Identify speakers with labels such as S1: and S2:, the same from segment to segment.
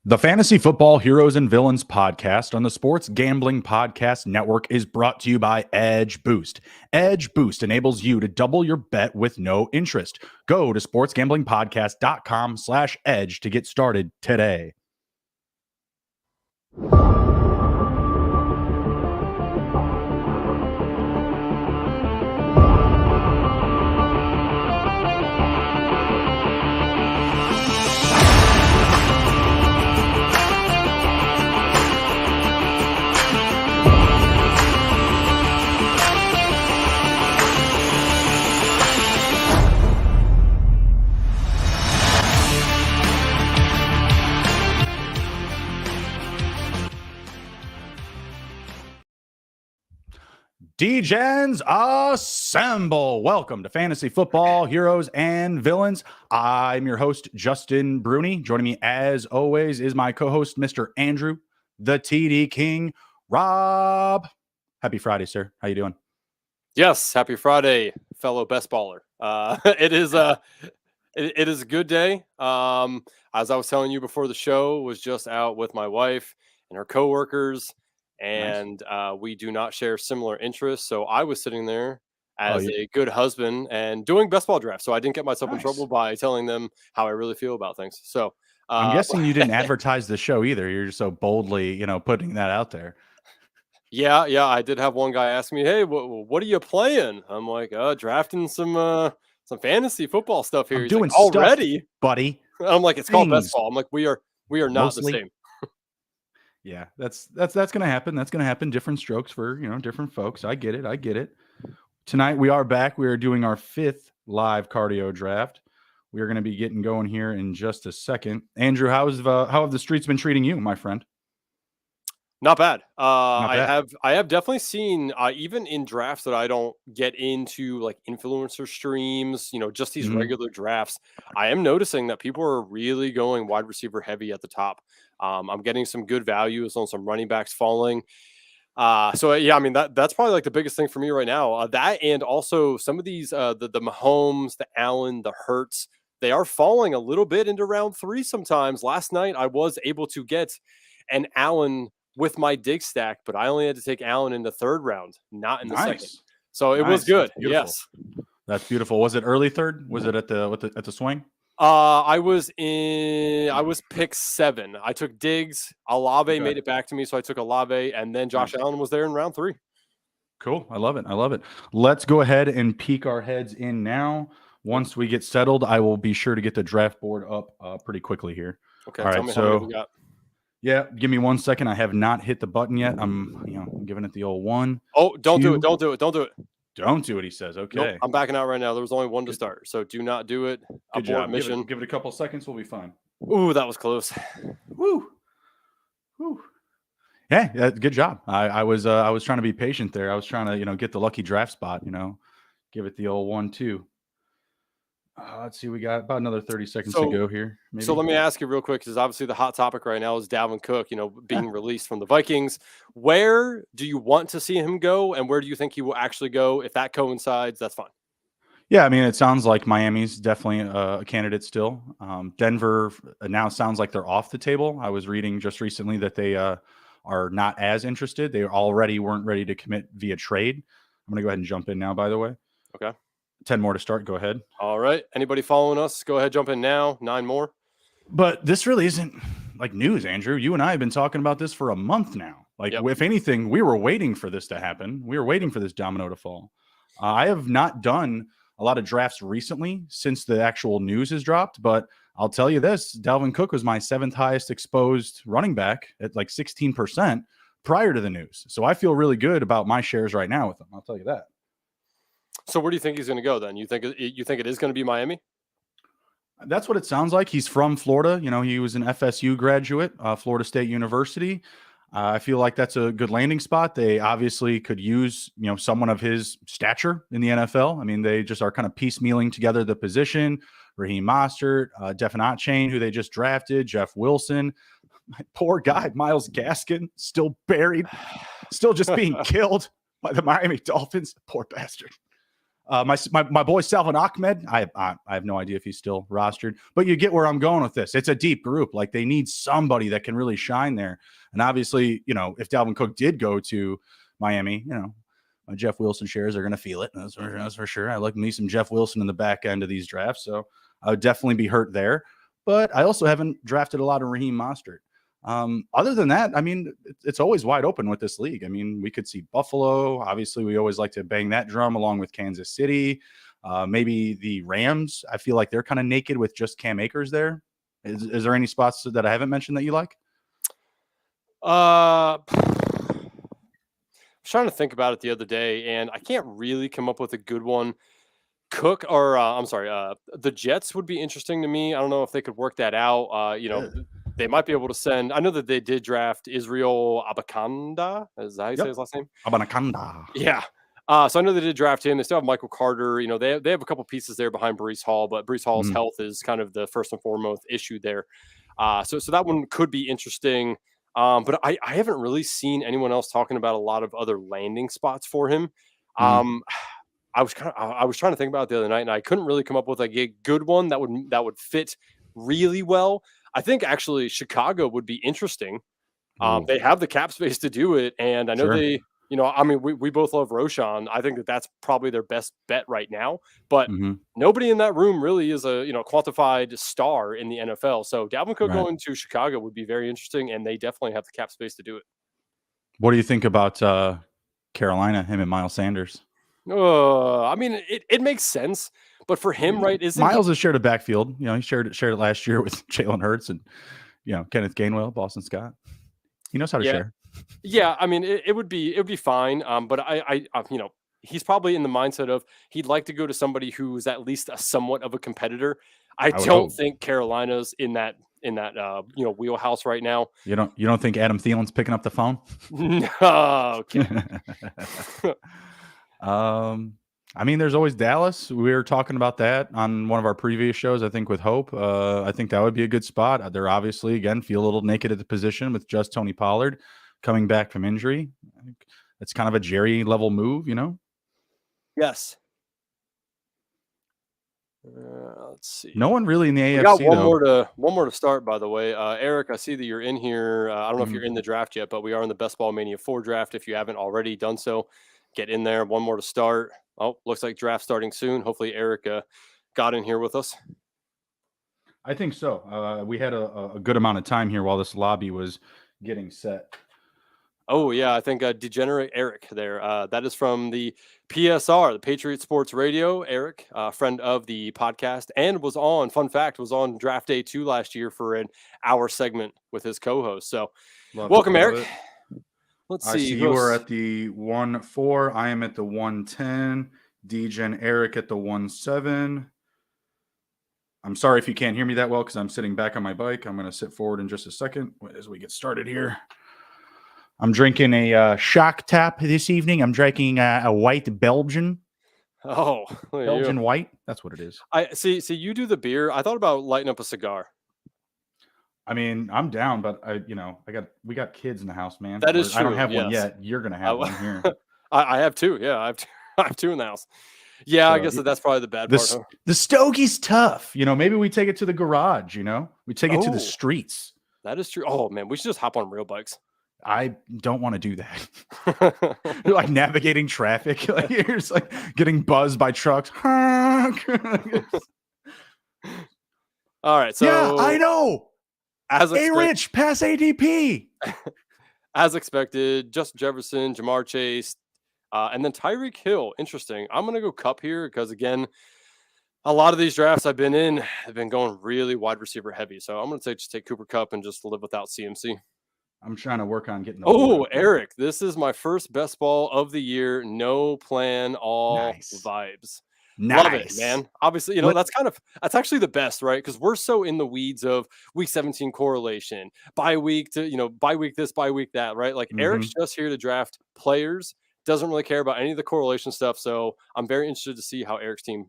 S1: The Fantasy Football Heroes and Villains podcast on the Sports Gambling Podcast Network is brought to you by Edge Boost. Edge Boost enables you to double your bet with no interest. Go to sportsgamblingpodcast.com/edge to get started today. Degens assemble. Welcome to Fantasy Football Heroes and Villains. I'm your host, Justin Bruni. Joining me, as always, is my co-host, Mr. Andrew, the TD King. Rob, happy Friday, sir. How you doing?
S2: Yes, happy Friday, fellow best baller. It is a good day. As I was telling you before the show, was just out with my wife and her coworkers. And we do not share similar interests. So I was sitting there as a good husband and doing best ball drafts. So I didn't get myself in trouble by telling them how I really feel about things. So
S1: I'm guessing you didn't advertise the show either. You're just so boldly, putting that out there.
S2: Yeah. I did have one guy ask me, "Hey, what are you playing?" I'm like, drafting some fantasy football stuff here.
S1: I'm
S2: He's
S1: doing
S2: like, already,
S1: buddy.
S2: I'm like, it's called best ball. I'm like, we are not the same.
S1: Yeah, that's going to happen. That's going to happen. Different strokes for, different folks. I get it. Tonight we are back. We are doing our 5th live cardio draft. We are going to be getting going here in just a second. Andrew, how have the streets been treating you, my friend?
S2: Not bad. I have definitely seen, even in drafts that I don't get into, like influencer streams, just these regular drafts, I am noticing that people are really going wide receiver heavy at the top. I'm getting some good values on some running backs falling. That's probably like the biggest thing for me right now. That and also some of these, the Mahomes, the Allen, the Hurts, they are falling a little bit into round 3 sometimes. Last night I was able to get an Allen with my dig stack, but I only had to take Allen in the 3rd round, not in the 2nd. So it was good. Yes.
S1: That's beautiful. Was it early 3rd? Was it at the swing?
S2: I was pick 7. I took Diggs. Olave made it back to me, so I took Olave, and then Josh Allen was there in round 3.
S1: Cool. I love it. Let's go ahead and peek our heads in now. Once we get settled, I will be sure to get the draft board up pretty quickly here.
S2: Okay.
S1: All
S2: right.
S1: So how many we got? Yeah, give me 1 second. I have not hit the button yet. I'm giving it the old 1.
S2: Oh, don't do it. Don't do it.
S1: Don't do it, he says. Okay.
S2: Nope, I'm backing out right now. There was only 1 to start, so do not do it.
S1: Good job. Mission. Give it a couple seconds. We'll be fine.
S2: Ooh, that was close.
S1: Woo. Yeah, good job. I was trying to be patient there. I was trying to get the lucky draft spot. Give it the old 1-2. Let's see. We got about another 30 seconds to go here. Maybe.
S2: So let me ask you real quick, because obviously the hot topic right now is Dalvin Cook, being released from the Vikings. Where do you want to see him go, and where do you think he will actually go? If that coincides, that's fine.
S1: Yeah, I mean, it sounds like Miami's definitely a candidate still. Denver now sounds like they're off the table. I was reading just recently that they are not as interested. They already weren't ready to commit via trade. I'm going to go ahead and jump in now, by the way.
S2: Okay.
S1: 10 more to start. Go ahead.
S2: All right. Anybody following us? Go ahead. Jump in now. 9 more.
S1: But this really isn't like news, Andrew. You and I have been talking about this for a month now. If anything, we were waiting for this to happen. We were waiting for this domino to fall. I have not done a lot of drafts recently since the actual news has dropped, but I'll tell you this, Dalvin Cook was my 7th highest exposed running back at like 16% prior to the news. So I feel really good about my shares right now with him. I'll tell you that.
S2: So where do you think he's going to go then? You think it is going to be Miami?
S1: That's what it sounds like. He's from Florida. He was an FSU graduate, Florida State University. I feel like that's a good landing spot. They obviously could use, someone of his stature in the NFL. I mean, they just are kind of piecemealing together the position. Raheem Mostert, Definite Chain, who they just drafted, Jeff Wilson. My poor guy, Myles Gaskin, still buried, still just being killed by the Miami Dolphins. Poor bastard. My boy Salvin Ahmed, I have no idea if he's still rostered, but you get where I'm going with this. It's a deep group. Like they need somebody that can really shine there. And obviously, you know, if Dalvin Cook did go to Miami, you know, my Jeff Wilson shares are going to feel it. That's for sure. I like me some Jeff Wilson in the back end of these drafts, so I would definitely be hurt there. But I also haven't drafted a lot of Raheem Mostert. Other than that, I mean, it's always wide open with this league. I mean, we could see Buffalo. Obviously, we always like to bang that drum along with Kansas City. Maybe the Rams. I feel like they're kind of naked with just Cam Akers there. Is there any spots that I haven't mentioned that you like?
S2: I was trying to think about it the other day, and I can't really come up with a good one. Cook or I'm sorry, the Jets would be interesting to me. I don't know if they could work that out. You know, they might be able to send. I know that they did draft Israel Abakanda. Is that how you say his last name?
S1: Abakanda.
S2: Yeah. So I know they did draft him. They still have Michael Carter. You know, they have a couple pieces there behind Breece Hall, but Breece Hall's health is kind of the first and foremost issue there. So that one could be interesting. But I haven't really seen anyone else talking about a lot of other landing spots for him. I was trying to think about it the other night, and I couldn't really come up with like a good one that would fit really well. I think actually Chicago would be interesting. They have the cap space to do it, and I know they, you know, I mean, we both love Roshan. I think that that's probably their best bet right now. But nobody in that room really is a quantified star in the NFL. So Dalvin Cook going to Chicago would be very interesting, and they definitely have the cap space to do it.
S1: What do you think about Carolina? Him and Miles Sanders.
S2: I mean, it makes sense, but for him, right?
S1: Miles has shared a backfield. You know, he shared it last year with Jalen Hurts and Kenneth Gainwell, Boston Scott. He knows how to share.
S2: Yeah, I mean, it would be fine. But I he's probably in the mindset of he'd like to go to somebody who's at least a somewhat of a competitor. I don't think Carolina's in that wheelhouse right now.
S1: You don't think Adam Thielen's picking up the phone?
S2: No. Okay.
S1: I mean, there's always Dallas. We were talking about that on one of our previous shows, I think, with Hope. I think that would be a good spot. They're obviously, again, feel a little naked at the position with just Tony Pollard coming back from injury. I think it's kind of a Jerry level move, you know?
S2: Yes. Let's see.
S1: No one really in the AFC.
S2: We got one more to start, by the way. Eric, I see that you're in here. I don't know if you're in the draft yet, but we are in the Best Ball Mania 4 draft. If you haven't already done so, get in there. One more to start. Oh, looks like draft starting soon. Hopefully Eric got in here with us.
S1: I think so. We had a good amount of time here while this lobby was getting set.
S2: Oh, yeah. I think Degenerate Eric there. That is from the PSR, the Patriot Sports Radio. Eric, friend of the podcast, and was on Draft Day 2 last year for an hour segment with his co-host. So welcome, Eric. Let's see.
S1: I see you are at the 1-4. I am at the 1-10. Degen Eric at the 1-7. I'm sorry if you can't hear me that well because I'm sitting back on my bike. I'm going to sit forward in just a second as we get started here. I'm drinking a Shock Tap this evening. I'm drinking a white Belgian.
S2: Oh,
S1: Belgian white. That's what it is.
S2: I see. You do the beer. I thought about lighting up a cigar.
S1: I mean, I'm down, but we got kids in the house, man.
S2: That is true.
S1: I don't have one yet. You're gonna have one here.
S2: I have two. Yeah, I have two in the house. Yeah, so, I guess that's probably the bad part. Huh?
S1: The Stogie's tough. Maybe we take it to the garage. We take it to the streets.
S2: That is true. Oh man, we should just hop on real bikes.
S1: I don't want to do that. You're like navigating traffic. You're just like getting buzzed by trucks.
S2: All right. So
S1: yeah, I know. Rich, pass ADP.
S2: As expected, Justin Jefferson, Jamar Chase, and then Tyreek Hill. Interesting. I'm going to go Cup here because, again, a lot of these drafts I've been in have been going really wide receiver heavy. So I'm going to just take Cooper Kupp and just live without CMC.
S1: I'm trying to work on getting.
S2: Eric, this is my first best ball of the year. No plan, all vibes.
S1: Nice.
S2: Love it, man. Obviously, that's actually the best, right? Because we're so in the weeds of week 17 correlation, bye week bye week this, bye week that, right? Like Eric's just here to draft players, doesn't really care about any of the correlation stuff. So I'm very interested to see how Eric's team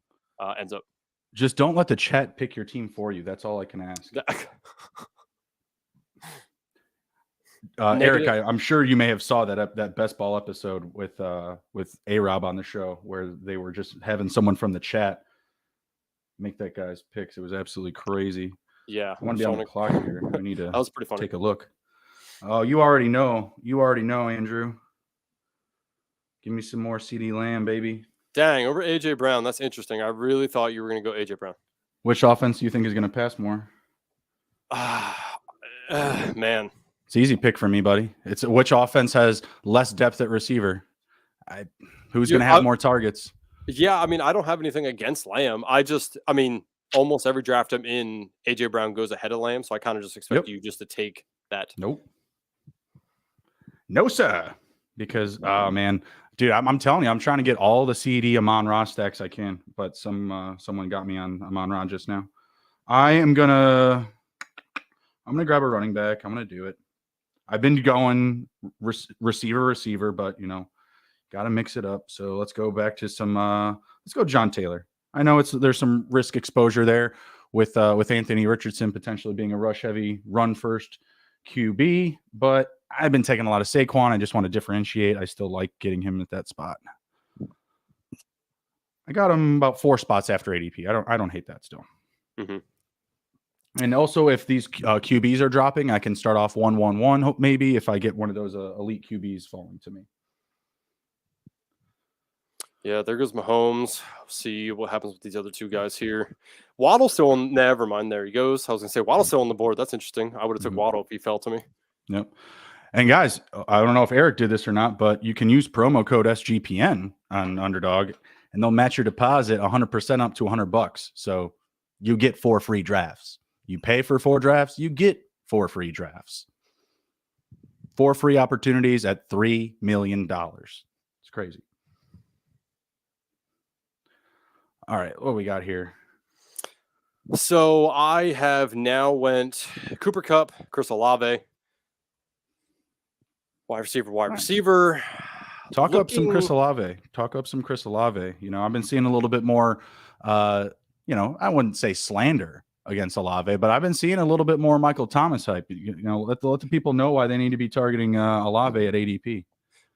S2: ends up.
S1: Just don't let the chat pick your team for you. That's all I can ask. Eric, I'm sure you may have saw that best ball episode with A-Rob on the show where they were just having someone from the chat make that guy's picks. It was absolutely crazy.
S2: Yeah,
S1: I want to be on the clock here. I need to
S2: that was pretty funny.
S1: Take a look. Oh, you already know, Andrew. Give me some more CeeDee Lamb, baby.
S2: Dang, over AJ Brown. That's interesting. I really thought you were going to go AJ Brown.
S1: Which offense do you think is going to pass more?
S2: Man,
S1: it's an easy pick for me, buddy. It's which offense has less depth at receiver. Who's going to have more targets?
S2: Yeah, I mean, I don't have anything against Lamb. Almost every draft I'm in, AJ Brown goes ahead of Lamb, so I kind of just expect you just to take that.
S1: Nope. No, sir. Because, man, dude, I'm telling you, I'm trying to get all the CD Amon-Ra stacks I can, but someone got me on Amon-Ra just now. I'm gonna grab a running back. I'm gonna do it. I've been going receiver, but got to mix it up. So let's go back to let's go John Taylor. I know there's some risk exposure there with Anthony Richardson potentially being a rush heavy run first QB, but I've been taking a lot of Saquon. I just want to differentiate. I still like getting him at that spot. I got him about 4 spots after ADP. I don't hate that still.
S2: Mm-hmm.
S1: And also, if these QBs are dropping, I can start off 1-1-1 maybe if I get one of those elite QBs falling to me.
S2: Yeah, there goes Mahomes. See what happens with these other 2 guys here. Waddle still on. Never mind. There he goes. I was going to say Waddle still on the board. That's interesting. I would have took Waddle if he fell to me.
S1: Yep. And guys, I don't know if Eric did this or not, but you can use promo code SGPN on Underdog, and they'll match your deposit 100% up to $100. So you get 4 free drafts. You pay for 4 drafts, you get 4 free drafts. 4 free opportunities at $3 million. It's crazy. All right, what we got here?
S2: So I have now went Cooper Kupp, Chris Olave, wide receiver.
S1: Talk up some Chris Olave. I've been seeing a little bit more, I wouldn't say slander against Olave, but I've been seeing a little bit more Michael Thomas hype. Let the people know why they need to be targeting Olave at ADP.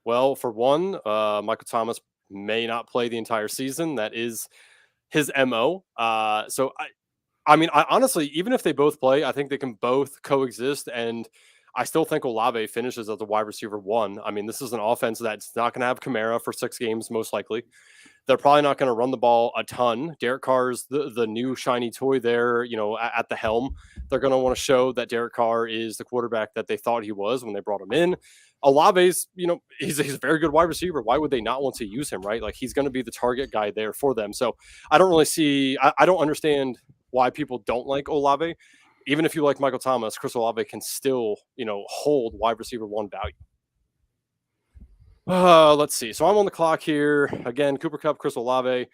S2: Well, for one, Michael Thomas may not play the entire season. That is his MO. So I honestly, even if they both play, I think they can both coexist. And I still think Olave finishes as a wide receiver 1. I mean, this is an offense that's not going to have Kamara for 6 games, most likely. They're probably not going to run the ball a ton. Derek Carr's the new shiny toy there, at the helm. They're going to want to show that Derek Carr is the quarterback that they thought he was when they brought him in. Olave's, he's a very good wide receiver. Why would they not want to use him, right? Like, he's going to be the target guy there for them. So I don't really see, I don't understand why people don't like Olave. Even if you like Michael Thomas, Chris Olave can still, hold wide receiver 1 value. Let's see. So I'm on the clock here. Again, Cooper Kupp, Chris Olave.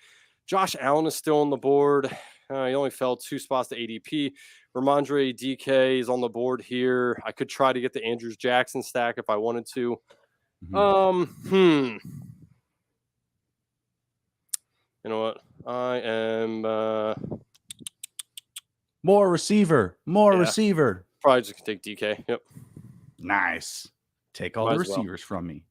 S2: Josh Allen is still on the board. He only fell 2 spots to ADP. Ramondre DK is on the board here. I could try to get the Andrews Jackson stack if I wanted to. You know what? I am
S1: more receiver.
S2: Probably just take DK. Yep.
S1: Nice. Take all the receivers from me.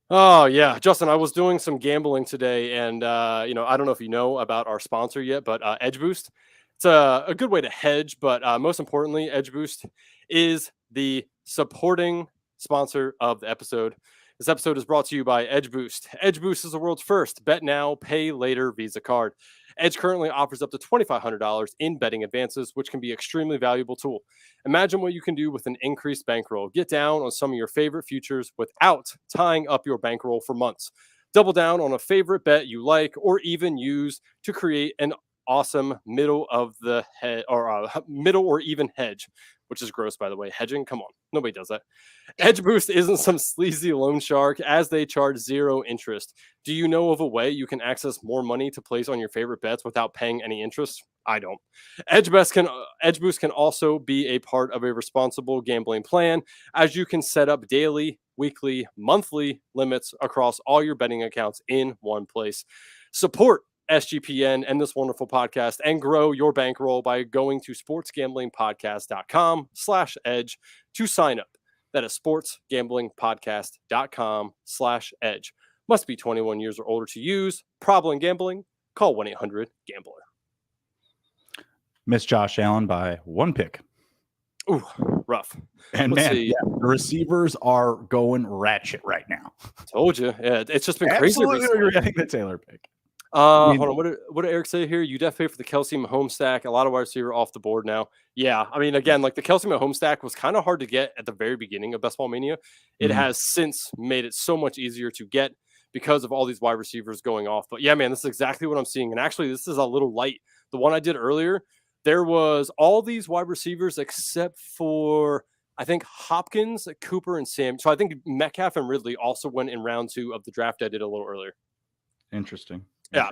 S2: Oh, yeah. Justin, I was doing some gambling today, and, I don't know if you know about our sponsor yet, but Edge Boost. It's a good way to hedge, but most importantly, Edge Boost is the supporting sponsor of the episode. This episode is brought to you by Edge Boost. Edge Boost is the world's first bet now, pay later Visa card. Edge currently offers up to $2,500 in betting advances, which can be an extremely valuable tool. Imagine what you can do with an increased bankroll. Get down on some of your favorite futures without tying up your bankroll for months. Double down on a favorite bet you like, or even use to create an awesome middle or even hedge, which is gross, by the way. Hedging, come on, nobody does that. Edge Boost isn't some sleazy loan shark, as they charge 0 interest. Do you know of a way you can access more money to place on your favorite bets without paying any interest? I don't. Edge Boost can also be a part of a responsible gambling plan, as you can set up daily, weekly, monthly limits across all your betting accounts in one place. Support SGPN and this wonderful podcast and grow your bankroll by going to sportsgamblingpodcast.com/edge to sign up. That is sportsgamblingpodcast.com/edge. Must be 21 years or older to use. Problem gambling? Call 1-800-GAMBLER.
S1: Missed Josh Allen by 1 pick.
S2: Ooh, rough.
S1: And
S2: Let's
S1: man,
S2: see.
S1: the receivers are going ratchet right now.
S2: Told you. Yeah, it's just been crazy.
S1: Absolutely regretting the Taylor pick.
S2: Hold on. What did Eric say here? You definitely pay for the Kelsey Mahomes stack. A lot of wide receiver off the board now. Yeah, I mean, again, like the Kelsey Mahomes stack was kind of hard to get at the very beginning of Best Ball Mania. It has since made it so much easier to get because of all these wide receivers going off. But yeah, man, this is exactly what I'm seeing. And actually, this is a little light. The one I did earlier, there was all these wide receivers except for, I think, Hopkins, Cooper, and Sam. So I think Metcalf and Ridley also went in round 2 of the draft I did a little earlier.
S1: Interesting.
S2: Yeah,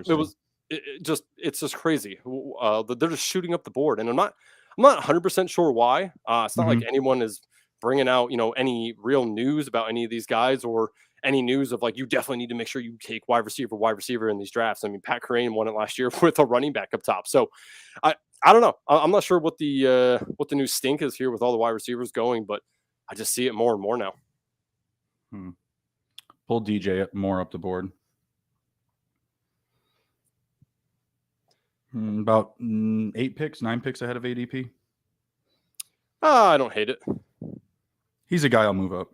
S2: it's just crazy. They're just shooting up the board, and I'm not 100% sure why. It's not like anyone is bringing out, any real news about any of these guys or any news of like, you definitely need to make sure you take wide receiver in these drafts. I mean, Pat Crane won it last year with a running back up top. So I don't know. I'm not sure what the new stink is here with all the wide receivers going, but I just see it more and more now.
S1: Pull DJ more up the board. About 9 picks ahead of ADP.
S2: I don't hate it.
S1: He's a guy I'll move up.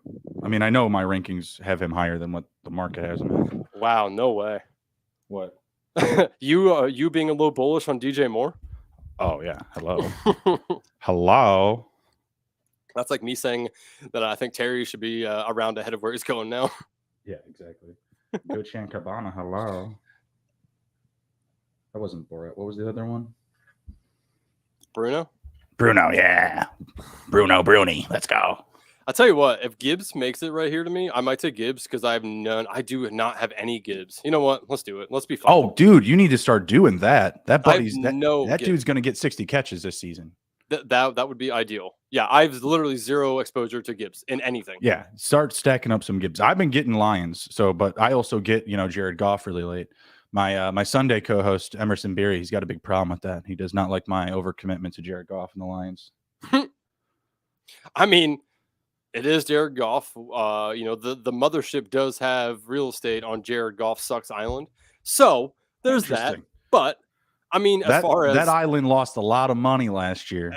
S1: I mean, I know my rankings have him higher than what the market has him at.
S2: Wow, no way.
S1: What?
S2: You being a little bullish on DJ Moore?
S1: Oh yeah. Hello. Hello.
S2: That's like me saying that I think Terry should be around ahead of where he's going now.
S1: Yeah, exactly. Dolce & Gabbana. Hello. That wasn't Borat. What was the other one?
S2: Bruno,
S1: yeah. Bruno Bruni. Let's go.
S2: I'll tell you what, if Gibbs makes it right here to me, I might take Gibbs because I have none. I do not have any Gibbs. You know what? Let's do it. Let's be fun.
S1: Oh, dude, you need to start doing that. That buddy's that
S2: Gibbs.
S1: Dude's going to get 60 catches this season.
S2: That would be ideal. Yeah, I've literally zero exposure to Gibbs in anything.
S1: Yeah, start stacking up some Gibbs. I've been getting Lions, but I also get, Jared Goff really late. My Sunday co-host Emerson Beery, he's got a big problem with that. He does not like my overcommitment to Jared Goff and the Lions.
S2: I mean, it is Jared Goff. The mothership does have real estate on Jared Goff Sucks Island, so there's that. But I mean, as far as
S1: that island lost a lot of money last year.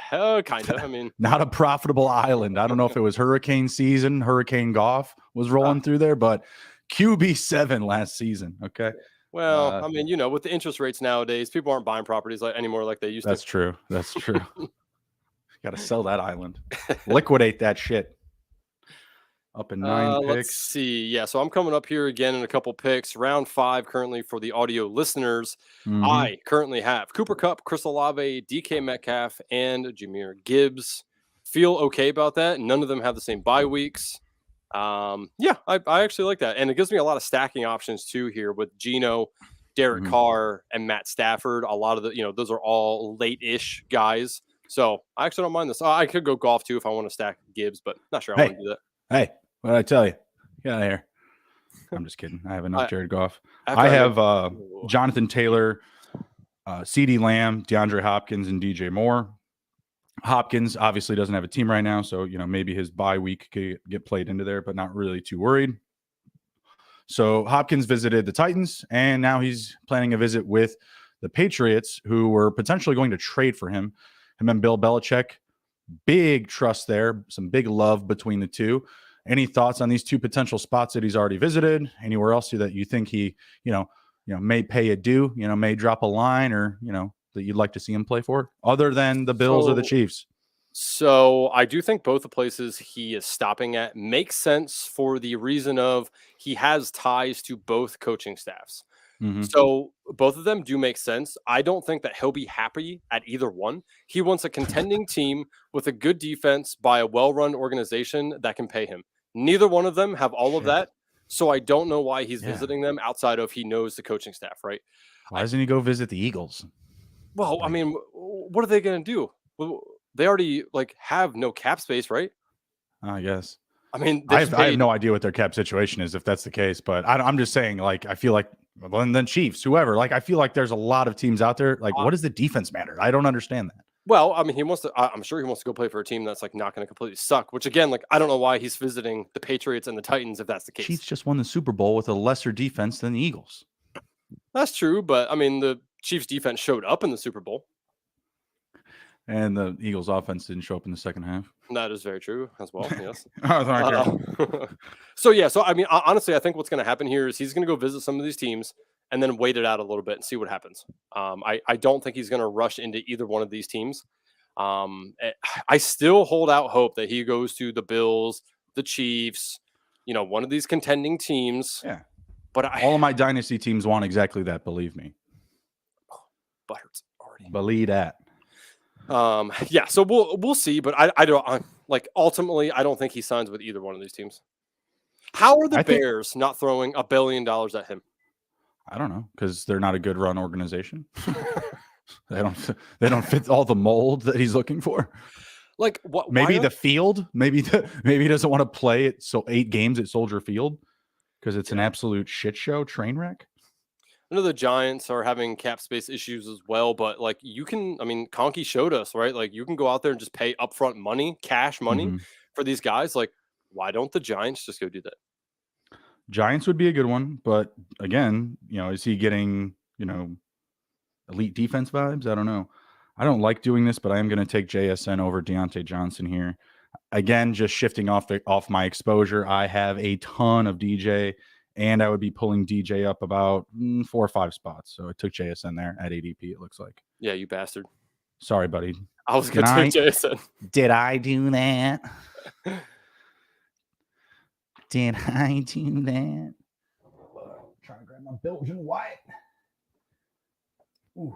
S2: Kind of. I mean,
S1: not a profitable island. I don't know if it was hurricane season. Hurricane Goff was rolling through there, but QB7 last season. Okay.
S2: Well, I mean, with the interest rates nowadays, people aren't buying properties anymore like they used to.
S1: That's true. Got to sell that island. Liquidate that shit. Up in 9 picks.
S2: Let's see. Yeah, so I'm coming up here again in a couple picks. Round 5 currently for the audio listeners. I currently have Cooper Kupp, Chris Olave, DK Metcalf, and Jahmyr Gibbs. Feel okay about that. None of them have the same bye weeks. Yeah, I actually like that. And it gives me a lot of stacking options too here with Geno, Derek Carr, and Matt Stafford. A lot of those are all late-ish guys. So I actually don't mind this. I could go golf too if I want to stack Gibbs, but not sure I want to do that.
S1: Hey, what did I tell you? Get out of here. I'm just kidding. I have enough Jared Goff. I have Jonathan Taylor, CeeDee Lamb, DeAndre Hopkins, and DJ Moore. Hopkins obviously doesn't have a team right now, so maybe his bye week could get played into there, but not really too worried. So Hopkins visited the Titans, and now he's planning a visit with the Patriots, who were potentially going to trade for him. Him and Bill Belichick, big trust there, some big love between the two. Any thoughts on these two potential spots that he's already visited? Anywhere else that you think he, may pay a due, may drop a line, or that you'd like to see him play for, other than the Bills or the Chiefs?
S2: So I do think both the places he is stopping at make sense for the reason of he has ties to both coaching staffs. So both of them do make sense. I don't think that he'll be happy at either one. He wants a contending team with a good defense by a well-run organization that can pay him. Neither one of them have all of that. So I don't know why he's visiting them outside of he knows the coaching staff, right?
S1: Why doesn't he go visit the Eagles?
S2: Well, I mean, what are they going to do? Well, they already have no cap space, right?
S1: I guess.
S2: I mean,
S1: I have no idea what their cap situation is if that's the case, but I'm just saying, I feel like, and then Chiefs, whoever, I feel like there's a lot of teams out there. What does the defense matter? I don't understand that.
S2: Well, I mean, he wants to. I'm sure he wants to go play for a team that's like not going to completely suck. Which again, like I don't know why he's visiting the Patriots and the Titans if that's the case.
S1: Chiefs just won the Super Bowl with a lesser defense than the Eagles.
S2: That's true, but I mean, the Chiefs defense showed up in the Super Bowl.
S1: And the Eagles offense didn't show up in the second half.
S2: That is very true as well. Yes. So I mean, honestly, I think what's going to happen here is he's going to go visit some of these teams and then wait it out a little bit and see what happens. I don't think he's going to rush into either one of these teams. I still hold out hope that he goes to the Bills, the Chiefs, one of these contending teams.
S1: Yeah.
S2: But
S1: all of my dynasty teams want exactly that. Believe me.
S2: Butt hurts already.
S1: Believe that.
S2: Yeah. So we'll see. But I don't ultimately, I don't think he signs with either one of these teams. How are the Bears not throwing $1 billion at him?
S1: I don't know, because they're not a good run organization. They don't fit all the mold that he's looking for.
S2: Like what?
S1: Maybe the field. Maybe he doesn't want to play it. So 8 games at Soldier Field because it's an absolute shit show, train wreck.
S2: I know the Giants are having cap space issues as well, but like Conkey showed us, right? Like you can go out there and just pay upfront money, cash money for these guys. Like, why don't the Giants just go do that?
S1: Giants would be a good one, but again, is he getting, elite defense vibes? I don't know. I don't like doing this, but I am going to take JSN over Deontay Johnson here. Again, just shifting off my exposure. I have a ton of DJ, and I would be pulling DJ up about 4 or 5 spots. So I took JSN there at ADP, it looks like.
S2: Yeah, you bastard.
S1: Sorry, buddy.
S2: I was going to take JSN.
S1: Did I do that? Did I do that? Trying to grab my Belgian white. Ooh.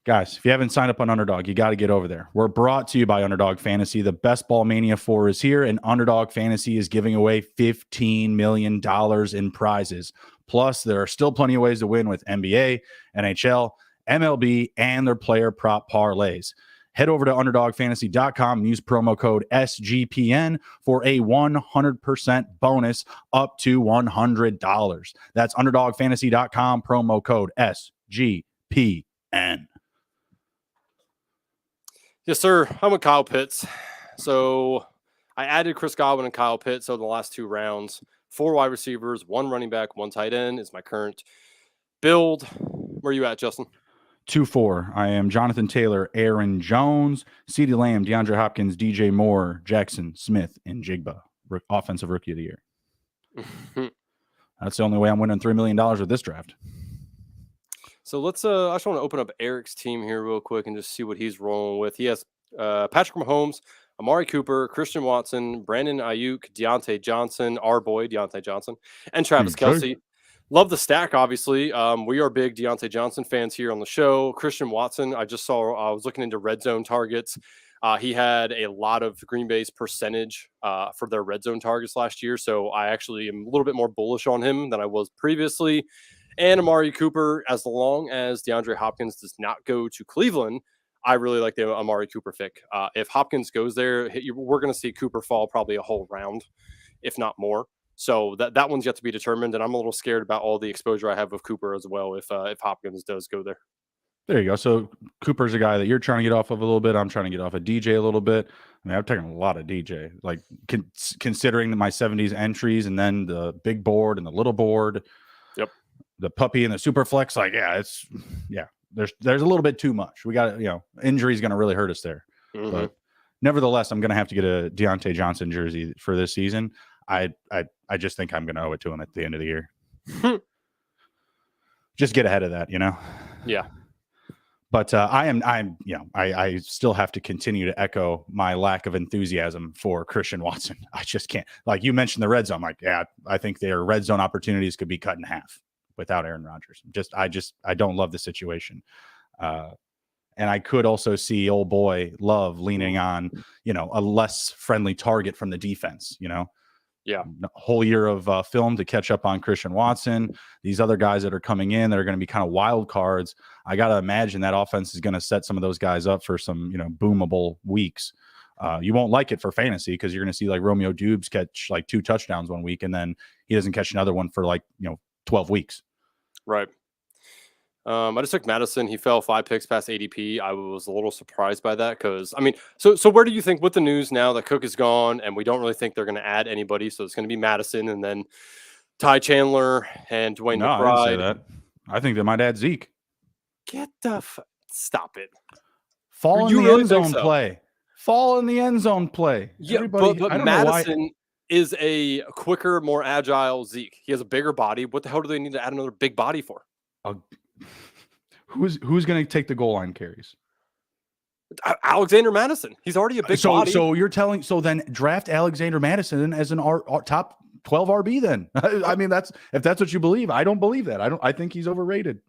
S1: Guys, if you haven't signed up on Underdog, you got to get over there. We're brought to you by Underdog Fantasy. The best ball Mania 4 is here, and Underdog Fantasy is giving away $15 million in prizes. Plus, there are still plenty of ways to win with NBA, NHL, MLB, and their player prop parlays. Head over to UnderdogFantasy.com and use promo code SGPN for a 100% bonus up to $100. That's UnderdogFantasy.com, promo code SGPN.
S2: Yes, sir. I'm with Kyle Pitts. So I added Chris Godwin and Kyle Pitts over the last 2 rounds. 4 wide receivers, 1 running back, 1 tight end is my current build. Where are you at, Justin?
S1: 2-4. I am Jonathan Taylor, Aaron Jones, CeeDee Lamb, DeAndre Hopkins, DJ Moore, Jackson Smith, and Jigba. Offensive Rookie of the Year. That's the only way I'm winning $3 million with this draft.
S2: So let's I just want to open up Eric's team here real quick and just see what he's rolling with. He has Patrick Mahomes, Amari Cooper, Christian Watson, Brandon Ayuk, Deontay Johnson, our boy Deontay Johnson, and Travis Kelce. Love the stack, obviously. We are big Deontay Johnson fans here on the show. Christian Watson, I was looking into red zone targets. He had a lot of Green Bay's percentage for their red zone targets last year, so I actually am a little bit more bullish on him than I was previously. And Amari Cooper, as long as DeAndre Hopkins does not go to Cleveland, I really like the Amari Cooper pick. If Hopkins goes there, we're going to see Cooper fall probably a whole round, if not more. So that one's yet to be determined, and I'm a little scared about all the exposure I have with Cooper as well if Hopkins does go there.
S1: There you go. So Cooper's a guy that you're trying to get off of a little bit. I'm trying to get off of DJ a little bit. I mean, I've taken a lot of DJ, like considering my 70s entries and then the big board and the little board.
S2: Yep.
S1: The puppy and the super flex. Like, there's a little bit too much. We got injury is going to really hurt us there. Mm-hmm. But nevertheless, I'm going to have to get a Deontay Johnson jersey for this season. I just think I'm going to owe it to him at the end of the year. Just get ahead of that,
S2: Yeah.
S1: But I still have to continue to echo my lack of enthusiasm for Christian Watson. I just can't. Like you mentioned the red zone. Like, I think their red zone opportunities could be cut in half without Aaron Rodgers. I don't love the situation. And I could also see old boy Love leaning on, a less friendly target from the defense,
S2: Yeah.
S1: A whole year of film to catch up on Christian Watson. These other guys that are coming in that are going to be kind of wild cards. I got to imagine that offense is going to set some of those guys up for some, boomable weeks. You won't like it for fantasy because you're going to see like Romeo Dubes catch like 2 touchdowns one week and then he doesn't catch another one for 12 weeks.
S2: Right. I just took Madison. He fell 5 picks past ADP. I was a little surprised by that because, I mean, so where do you think with the news now that Cook is gone and we don't really think they're going to add anybody? So it's going to be Madison and then Ty Chandler and Dwayne
S1: No,
S2: McBride.
S1: I didn't say that. I think they might add Zeke.
S2: Get the stop it.
S1: Fall in the end zone play. Fall in the end zone play.
S2: Yeah,
S1: everybody,
S2: but Madison is a quicker, more agile Zeke. He has a bigger body. What the hell do they need to add another big body for?
S1: Who's going to take the goal line carries?
S2: Alexander Madison. He's already a big body.
S1: So you're telling, then draft Alexander Madison as an top 12 RB then. I mean, if that's what you believe. I don't believe that. I think he's overrated.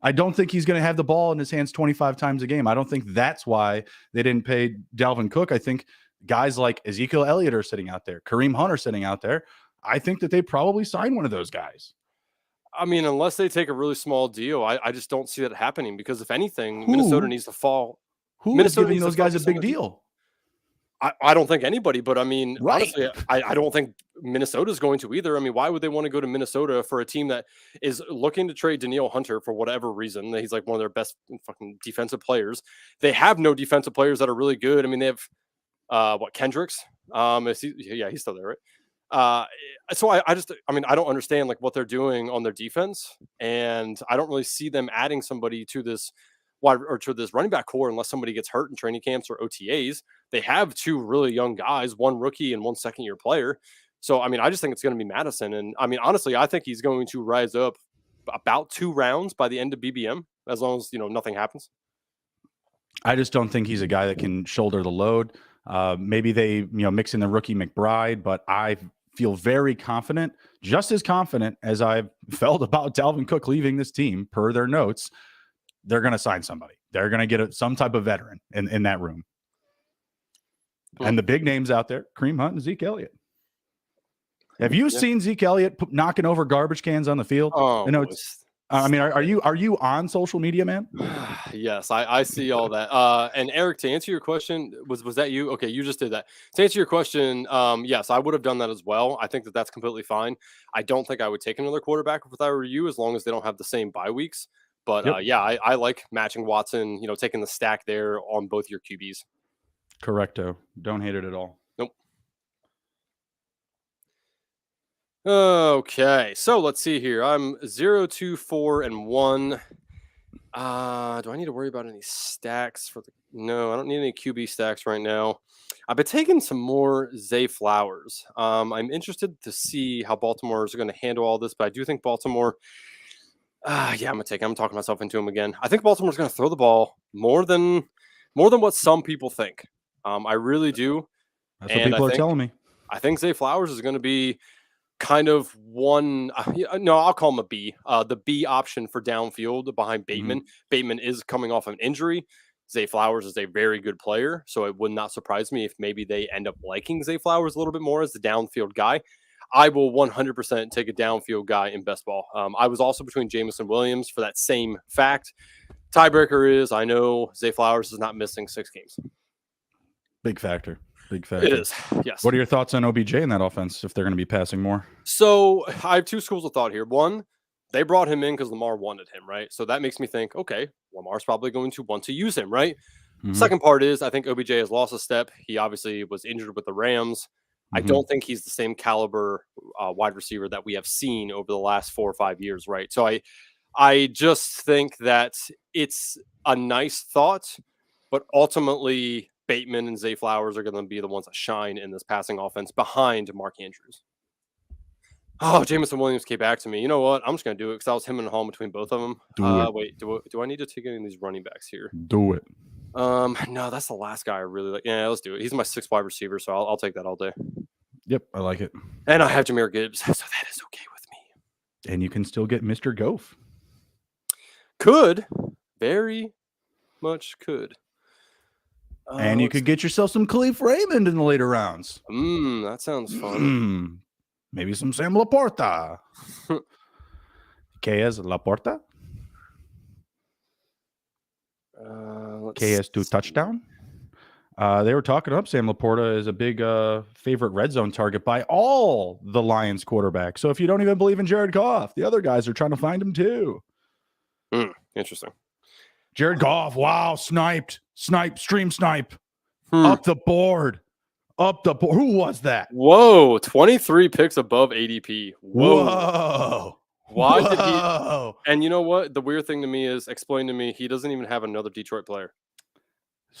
S1: I don't think he's going to have the ball in his hands 25 times a game. I don't think that's why they didn't pay Dalvin Cook. I think guys like Ezekiel Elliott are sitting out there, Kareem Hunt are sitting out there. I think that they probably sign one of those guys.
S2: I mean, unless they take a really small deal, I just don't see that happening because if anything, Minnesota needs to fall.
S1: Who is giving those guys a big deal?
S2: I don't think anybody, but I mean, honestly, I don't think Minnesota's going to either. I mean, why would they want to go to Minnesota for a team that is looking to trade Danielle Hunter for whatever reason? He's like one of their best fucking defensive players. They have no defensive players that are really good. I mean, they have Kendricks. He's still there, right? So I don't understand like what they're doing on their defense, and I don't really see them adding somebody to this running back core unless somebody gets hurt in training camps or OTAs. They have 2 really young guys, 1 rookie and 1 second-year player. So, I mean, I just think it's going to be Madison. And, I mean, honestly, I think he's going to rise up about 2 rounds by the end of BBM, as long as, nothing happens.
S1: I just don't think he's a guy that can shoulder the load. Maybe they, mix in the rookie McBride, but I feel very confident, just as confident as I've felt about Dalvin Cook leaving this team per their notes. They're going to sign somebody. They're going to get some type of veteran in that room. And the big names out there, Kareem Hunt and Zeke Elliott. Have you seen Zeke Elliott knocking over garbage cans on the field?
S2: Oh,
S1: I mean, are you on social media, man?
S2: Yes, I see all that. And Eric, to answer your question, was that you? Okay, you just did that. To answer your question, yes, I would have done that as well. I think that's completely fine. I don't think I would take another quarterback if I were you, as long as they don't have the same bye weeks. But I like matching Watson, taking the stack there on both your QBs.
S1: Correcto. Don't hate it at all.
S2: Nope. Okay, so let's see here. I'm 0, 2, 4, and 1. Do I need to worry about any stacks for No, I don't need any QB stacks right now. I've been taking some more Zay Flowers. I'm interested to see how Baltimore is going to handle all this, but I do think Baltimore. I'm gonna take him. I'm talking myself into him again. I think Baltimore's gonna throw the ball more than what some people think. I really do.
S1: That's what people are telling me.
S2: I think Zay Flowers is going to be kind of one. No, I'll call him a B. The B option for downfield behind Bateman. Mm-hmm. Bateman is coming off an injury. Zay Flowers is a very good player, so it would not surprise me if maybe they end up liking Zay Flowers a little bit more as the downfield guy. I will 100% take a downfield guy in best ball. I was also between Jameson Williams for that same fact. Tiebreaker is I know Zay Flowers is not missing 6 games.
S1: Big factor. It
S2: is, yes.
S1: What are your thoughts on OBJ in that offense if they're going to be passing more?
S2: So I have 2 schools of thought here. One, they brought him in because Lamar wanted him, right? So that makes me think, okay, Lamar's probably going to want to use him, right? Mm-hmm. Second part is I think OBJ has lost a step. He obviously was injured with the Rams. I don't think he's the same caliber wide receiver that we have seen over the last 4 or 5 years, right? So I just think that it's a nice thought, but ultimately Bateman and Zay Flowers are going to be the ones that shine in this passing offense behind Mark Andrews. Oh, Jameson Williams came back to me. You know what? I'm just going to do it because I was him and home between both of them. Wait, do I need to take any of these running backs here?
S1: Do it.
S2: No, that's the last guy I really like. Yeah, let's do it. He's my 6th wide receiver, so I'll take that all day.
S1: Yep, I like it.
S2: And I have Jahmyr Gibbs, so that is okay with me.
S1: And you can still get Mr. Goff.
S2: Could. Very much could.
S1: And you could get yourself some Khalif Raymond in the later rounds.
S2: That sounds fun.
S1: Maybe some Sam Laporta. ¿Qué es Laporta? KS2 touchdown. They were talking up Sam Laporta is a big favorite red zone target by all the Lions quarterbacks. So if you don't even believe in Jared Goff, the other guys are trying to find him too.
S2: Interesting.
S1: Jared Goff, wow, sniped, stream snipe, up the board. Who was that?
S2: Whoa, 23 picks above ADP. Whoa. Why did he? And you know what? The weird thing to me is, explain to me, he doesn't even have another Detroit player.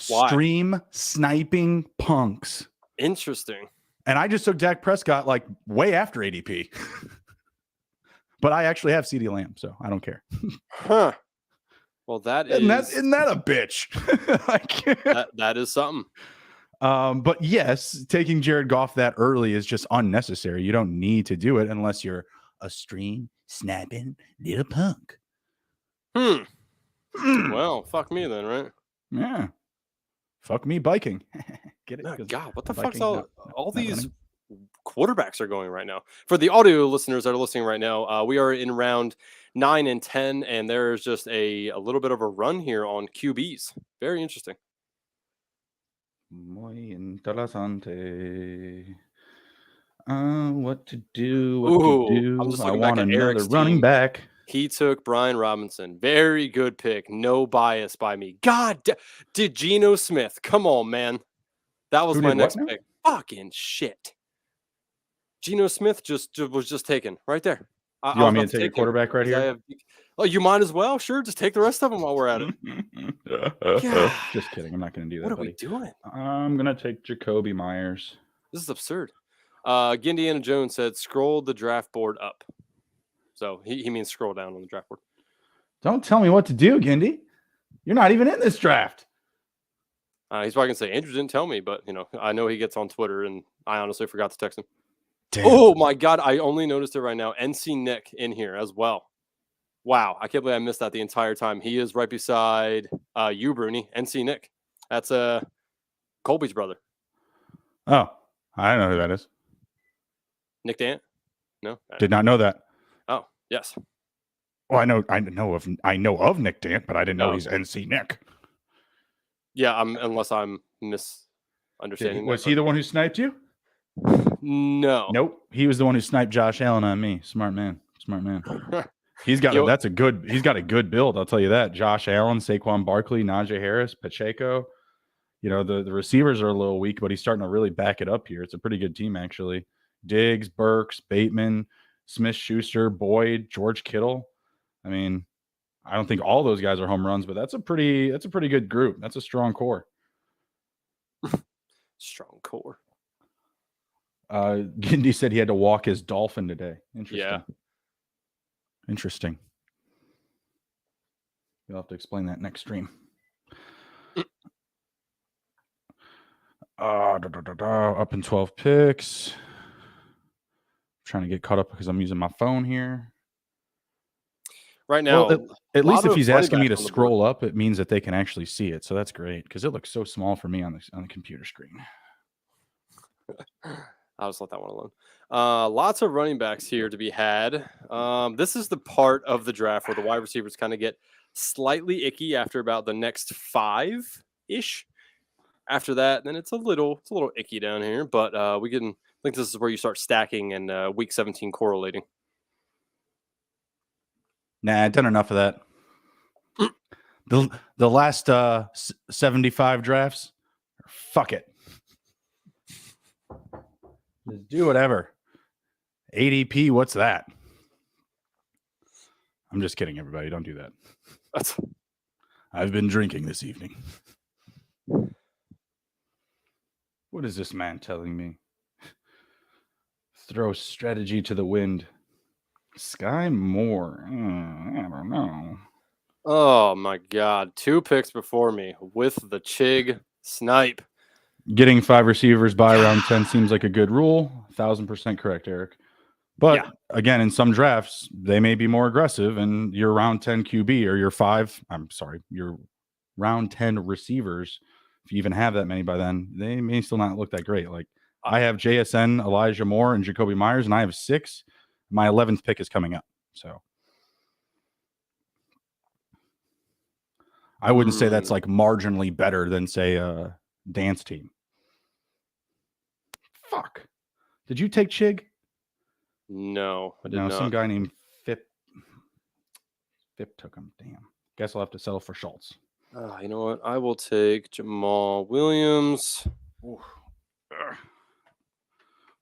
S2: Why?
S1: Stream sniping punks.
S2: Interesting.
S1: And I just took Dak Prescott like way after ADP. But I actually have CeeDee Lamb, so I don't care.
S2: Huh. Well, isn't
S1: that a bitch?
S2: that is something.
S1: But yes, taking Jared Goff that early is just unnecessary. You don't need to do it unless you're a stream snapping little punk.
S2: Well, fuck me then, right?
S1: Yeah. Fuck me biking. Get it?
S2: Oh, God, what the fuck's all these quarterbacks are going right now? For the audio listeners that are listening right now, we are in round 9 and 10, and there's just a little bit of a run here on QBs. Very interesting.
S1: Muy interesante. What to do?
S2: I'm just
S1: I
S2: looking back
S1: want
S2: at
S1: another
S2: Eric's
S1: running
S2: team.
S1: back.
S2: He took Brian Robinson. Very good pick. No bias by me. God, did Geno Smith? Come on, man. That was my next pick. Fucking shit. Geno Smith was just taken right there.
S1: You want me to take your quarterback right here?
S2: You might as well. Sure, just take the rest of them while we're at it.
S1: Just kidding. I'm not going to do that.
S2: What are we doing?
S1: I'm going to take Jacoby Myers.
S2: This is absurd. Indiana Jones said, "Scroll the draft board up." So he means scroll down on the draft board.
S1: Don't tell me what to do, Gindy. You're not even in this draft.
S2: He's probably going to say, "Andrew didn't tell me," but I know he gets on Twitter, and I honestly forgot to text him. Damn. Oh my God, I only noticed it right now. NC Nick in here as well. Wow, I can't believe I missed that the entire time. He is right beside you, Bruni. NC Nick. That's Colby's brother.
S1: Oh, I don't know who that is.
S2: Nick Dant? No,
S1: did not know that.
S2: Oh, yes.
S1: Well, I know of Nick Dant, but I didn't know he's NC Nick.
S2: Yeah, unless I'm misunderstanding.
S1: Was he the one who sniped you?
S2: No.
S1: Nope. He was the one who sniped Josh Allen on me. Smart man. He's got a good build, I'll tell you that. Josh Allen, Saquon Barkley, Najee Harris, Pacheco. The receivers are a little weak, but he's starting to really back it up here. It's a pretty good team, actually. Diggs, Burks, Bateman, Smith-Schuster, Boyd, George Kittle. I mean, I don't think all those guys are home runs, but that's a pretty good group. That's a strong core.
S2: Strong core.
S1: Gindy said he had to walk his dolphin today. Interesting.
S2: Yeah.
S1: Interesting. You'll have to explain that next stream. Up in 12 picks. Trying to get caught up because I'm using my phone here.
S2: Right now,
S1: well, at least if he's asking me to scroll up, it means that they can actually see it. So that's great because it looks so small for me on the computer screen.
S2: I'll just let that one alone. Lots of running backs here to be had. This is the part of the draft where the wide receivers kind of get slightly icky after about the next 5-ish. After that, then it's a little icky down here, but I think this is where you start stacking and week 17 correlating.
S1: Nah, I've done enough of that. The last 75 drafts, fuck it. Just do whatever. ADP, what's that? I'm just kidding, everybody. Don't do that. I've been drinking this evening. What is this man telling me? Throw strategy to the wind. Sky Moore. I don't know.
S2: Oh, my God. 2 picks before me with the Chig snipe.
S1: Getting 5 receivers by round 10 seems like a good rule. 1,000% correct, Eric. But again, in some drafts, they may be more aggressive, and your round 10 QB or your round 10 receivers, if you even have that many by then, they may still not look that great. Like I have JSN, Elijah Moore, and Jacoby Myers, and I have 6. My 11th pick is coming up. So I wouldn't say that's like marginally better than, say, a dance team. Fuck. Did you take Chig?
S2: No, I did not.
S1: Some guy named Fip took him. Damn. Guess I'll have to settle for Schultz.
S2: You know what? I will take Jamal Williams.
S1: Ooh.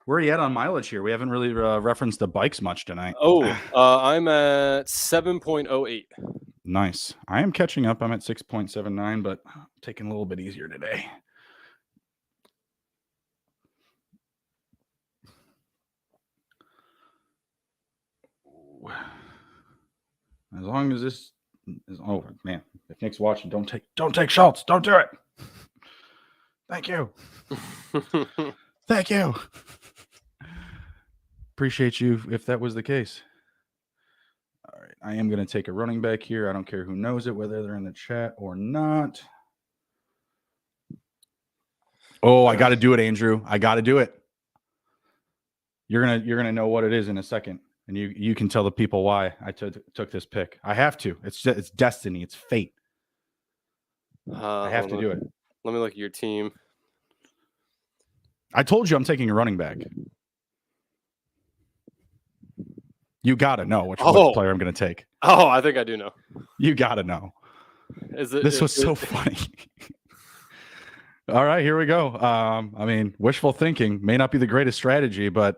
S1: Where are you at on mileage here? We haven't really referenced the bikes much tonight.
S2: I'm at 7.08.
S1: Nice. I am catching up. I'm at 6.79, but taking a little bit easier today. As long as this is over, man. If Nick's watching, don't take Schultz. Don't do it. Thank you. Thank you. Appreciate you if that was the case. All right. I am going to take a running back here. I don't care who knows it, whether they're in the chat or not. Oh, I got to do it, Andrew. I got to do it. You're gonna know what it is in a second, and you can tell the people why I took this pick. I have to. It's destiny. It's fate. I have to do it.
S2: Let me look at your team.
S1: I told you I'm taking a running back. You got to know which player I'm going to take.
S2: Oh, I think I do know.
S1: You got to know. This was so funny. All right, here we go. I mean, wishful thinking may not be the greatest strategy, but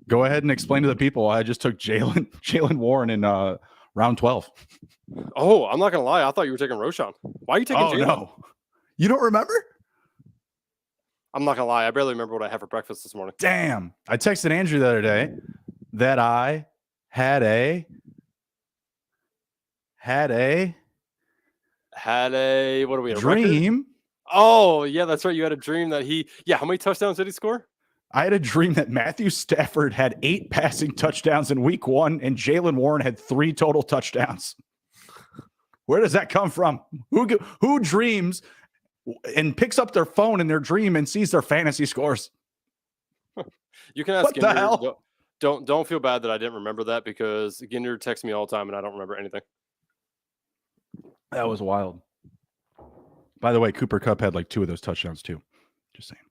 S1: go ahead and explain to the people why I just took Jalen Warren in round 12.
S2: Oh, I'm not going to lie. I thought you were taking Roschon. Why are you taking Jalen?
S1: No. You don't remember?
S2: I'm not going to lie. I barely remember what I had for breakfast this morning.
S1: Damn. I texted Andrew the other day that I had a
S2: what are we, a
S1: dream
S2: record? Oh, yeah, that's right. You had a dream that how many touchdowns did he score?
S1: I had a dream that Matthew Stafford had 8 passing touchdowns in week 1 and Jalen Warren had 3 total touchdowns. Where does that come from? Who dreams and picks up their phone in their dream and sees their fantasy scores?
S2: You can ask
S1: What the hell?
S2: Don't feel bad that I didn't remember that, because Ginder texts me all the time and I don't remember anything.
S1: That was wild. By the way, Cooper Kupp had like 2 of those touchdowns too. Just saying.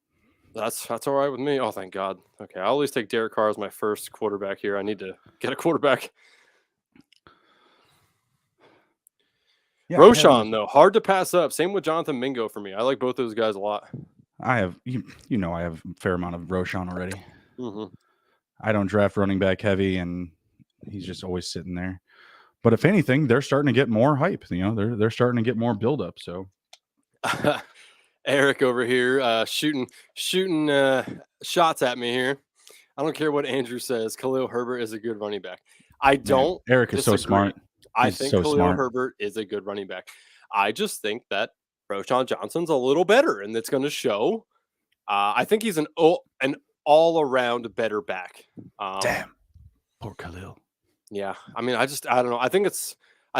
S2: That's all right with me. Oh, thank God. Okay, I'll at least take Derek Carr as my first quarterback here. I need to get a quarterback. Yeah, Roschon, though, hard to pass up. Same with Jonathan Mingo for me. I like both those guys a lot.
S1: I have I have a fair amount of Roschon already.
S2: Mm-hmm.
S1: I don't draft running back heavy, and he's just always sitting there. But if anything, they're starting to get more hype. They're starting to get more buildup. So
S2: Eric over here shooting shots at me here. I don't care what Andrew says. Khalil Herbert is a good running back. I don't.
S1: Man, Eric is so smart.
S2: I think Khalil Herbert is a good running back. I just think that Roschon Johnson's a little better, and it's going to show. I think he's an all-around better back.
S1: Damn, poor Khalil.
S2: Yeah, I mean, I don't know. I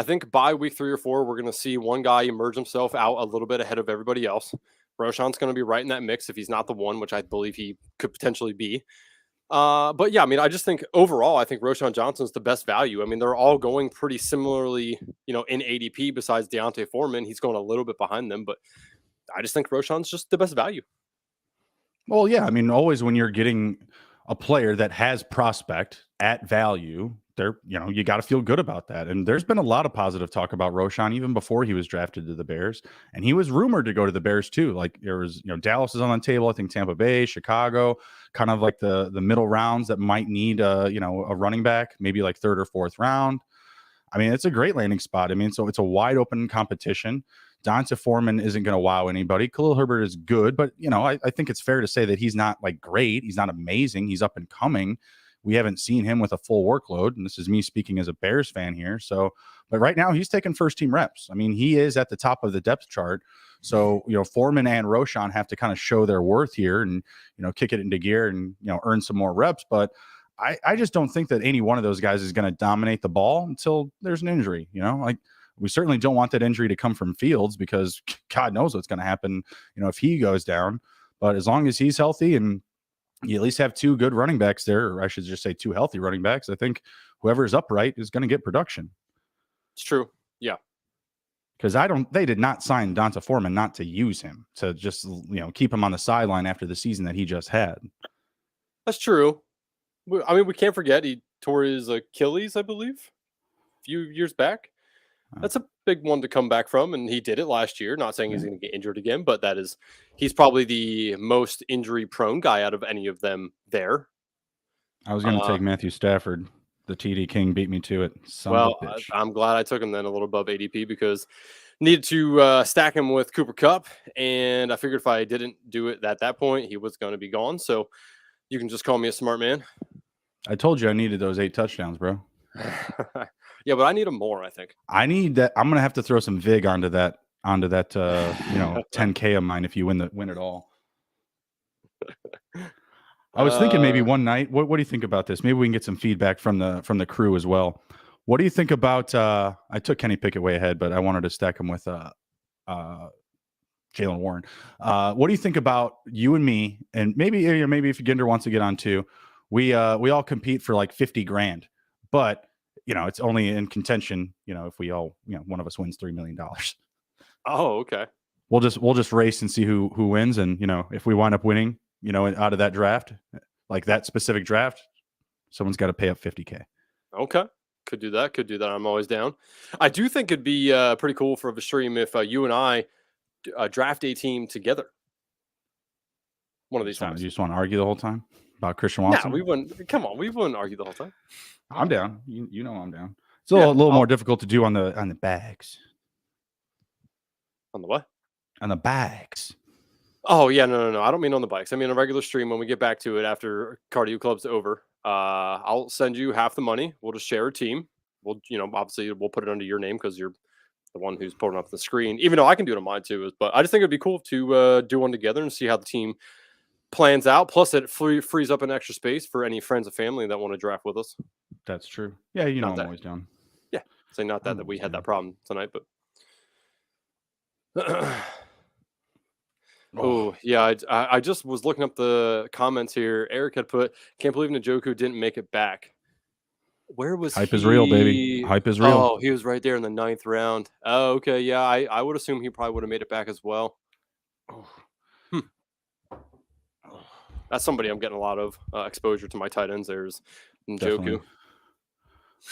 S2: think by week 3 or 4, we're going to see one guy emerge himself out a little bit ahead of everybody else. Roschon's going to be right in that mix if he's not the one, which I believe he could potentially be. But yeah, I mean, I just think overall, I think Roschon Johnson's the best value. I mean, they're all going pretty similarly, in ADP besides Deontay Foreman. He's going a little bit behind them, but I just think Roschon's just the best value.
S1: Well, yeah, I mean, always when you're getting a player that has prospect at value, you got to feel good about that. And there's been a lot of positive talk about Roschon even before he was drafted to the Bears, and he was rumored to go to the Bears too. Like there was, Dallas is on the table. I think Tampa Bay, Chicago, kind of like the middle rounds that might need a running back, maybe like 3rd or 4th round. I mean, it's a great landing spot. I mean, so it's a wide open competition. Deontay Foreman isn't going to wow anybody. Khalil Herbert is good, but I think it's fair to say that he's not like great. He's not amazing. He's up and coming. We haven't seen him with a full workload, and this is me speaking as a Bears fan here. So, but right now he's taking first team reps. I mean, he is at the top of the depth chart. So, Foreman and Roschon have to kind of show their worth here and, kick it into gear and, earn some more reps. But I just don't think that any one of those guys is going to dominate the ball until there's an injury. Like we certainly don't want that injury to come from Fields, because God knows what's going to happen, if he goes down. But as long as he's healthy and you at least have 2 good running backs there, or I should just say 2 healthy running backs, I think whoever is upright is going to get production.
S2: It's true. Yeah.
S1: Because they did not sign Deontay Foreman not to use him, to just, keep him on the sideline after the season that he just had.
S2: That's true. I mean, we can't forget he tore his Achilles, I believe, a few years back. That's big one to come back from, and he did it last year. Not saying he's going to get injured again, but he's probably the most injury-prone guy out of any of them there.
S1: I was going to take Matthew Stafford. The TD King beat me to it.
S2: I'm glad I took him then a little above ADP because needed to stack him with Cooper Kupp, and I figured if I didn't do it at that point, he was going to be gone. So you can just call me a smart man.
S1: I told you I needed those 8 touchdowns, bro.
S2: Yeah, but I need them more, I think.
S1: I need that. I'm gonna have to throw some vig onto that 10K of mine if you win it all. I was thinking maybe one night. What do you think about this? Maybe we can get some feedback from the crew as well. What do you think about? I took Kenny Pickett way ahead, but I wanted to stack him with Jaylen Warren. What do you think about you and me? And maybe if Ginder wants to get on too, we all compete for like 50 grand, but it's only in contention. If we all one of us wins $3 million.
S2: Oh, okay.
S1: We'll just race and see who wins, and if we wind up winning, out of that draft, like that specific draft, someone's got to pay up 50K.
S2: Okay. Could do that. I'm always down. I do think it'd be pretty cool for a stream if you and I draft a team together. One of these times.
S1: You just want to argue the whole time about Christian Watson?
S2: No, we wouldn't. Come on, we wouldn't argue the whole time.
S1: I'm down. You know I'm down. It's a little more difficult to do on the bags.
S2: On the what?
S1: On the bags.
S2: Oh yeah, no. I don't mean on the bikes. I mean a regular stream when we get back to it after cardio club's over. I'll send you half the money. We'll just share a team. We'll, obviously we'll put it under your name because you're the one who's putting up the screen. Even though I can do it on mine too, but I just think it'd be cool to do one together and see how the team plans out. Plus, it frees up an extra space for any friends and family that want to draft with us.
S1: That's true. Yeah, I'm always down.
S2: Yeah, say not that we had that problem tonight, but. Oh yeah, I just was looking up the comments here. Eric had put, "Can't believe Njoku didn't make it back." Where was
S1: Hype is real, baby. Hype is real.
S2: Oh, he was right there in the 9th round. Oh, okay, yeah, I would assume he probably would have made it back as well. That's somebody I'm getting a lot of exposure to my tight ends. There's Njoku. Definitely.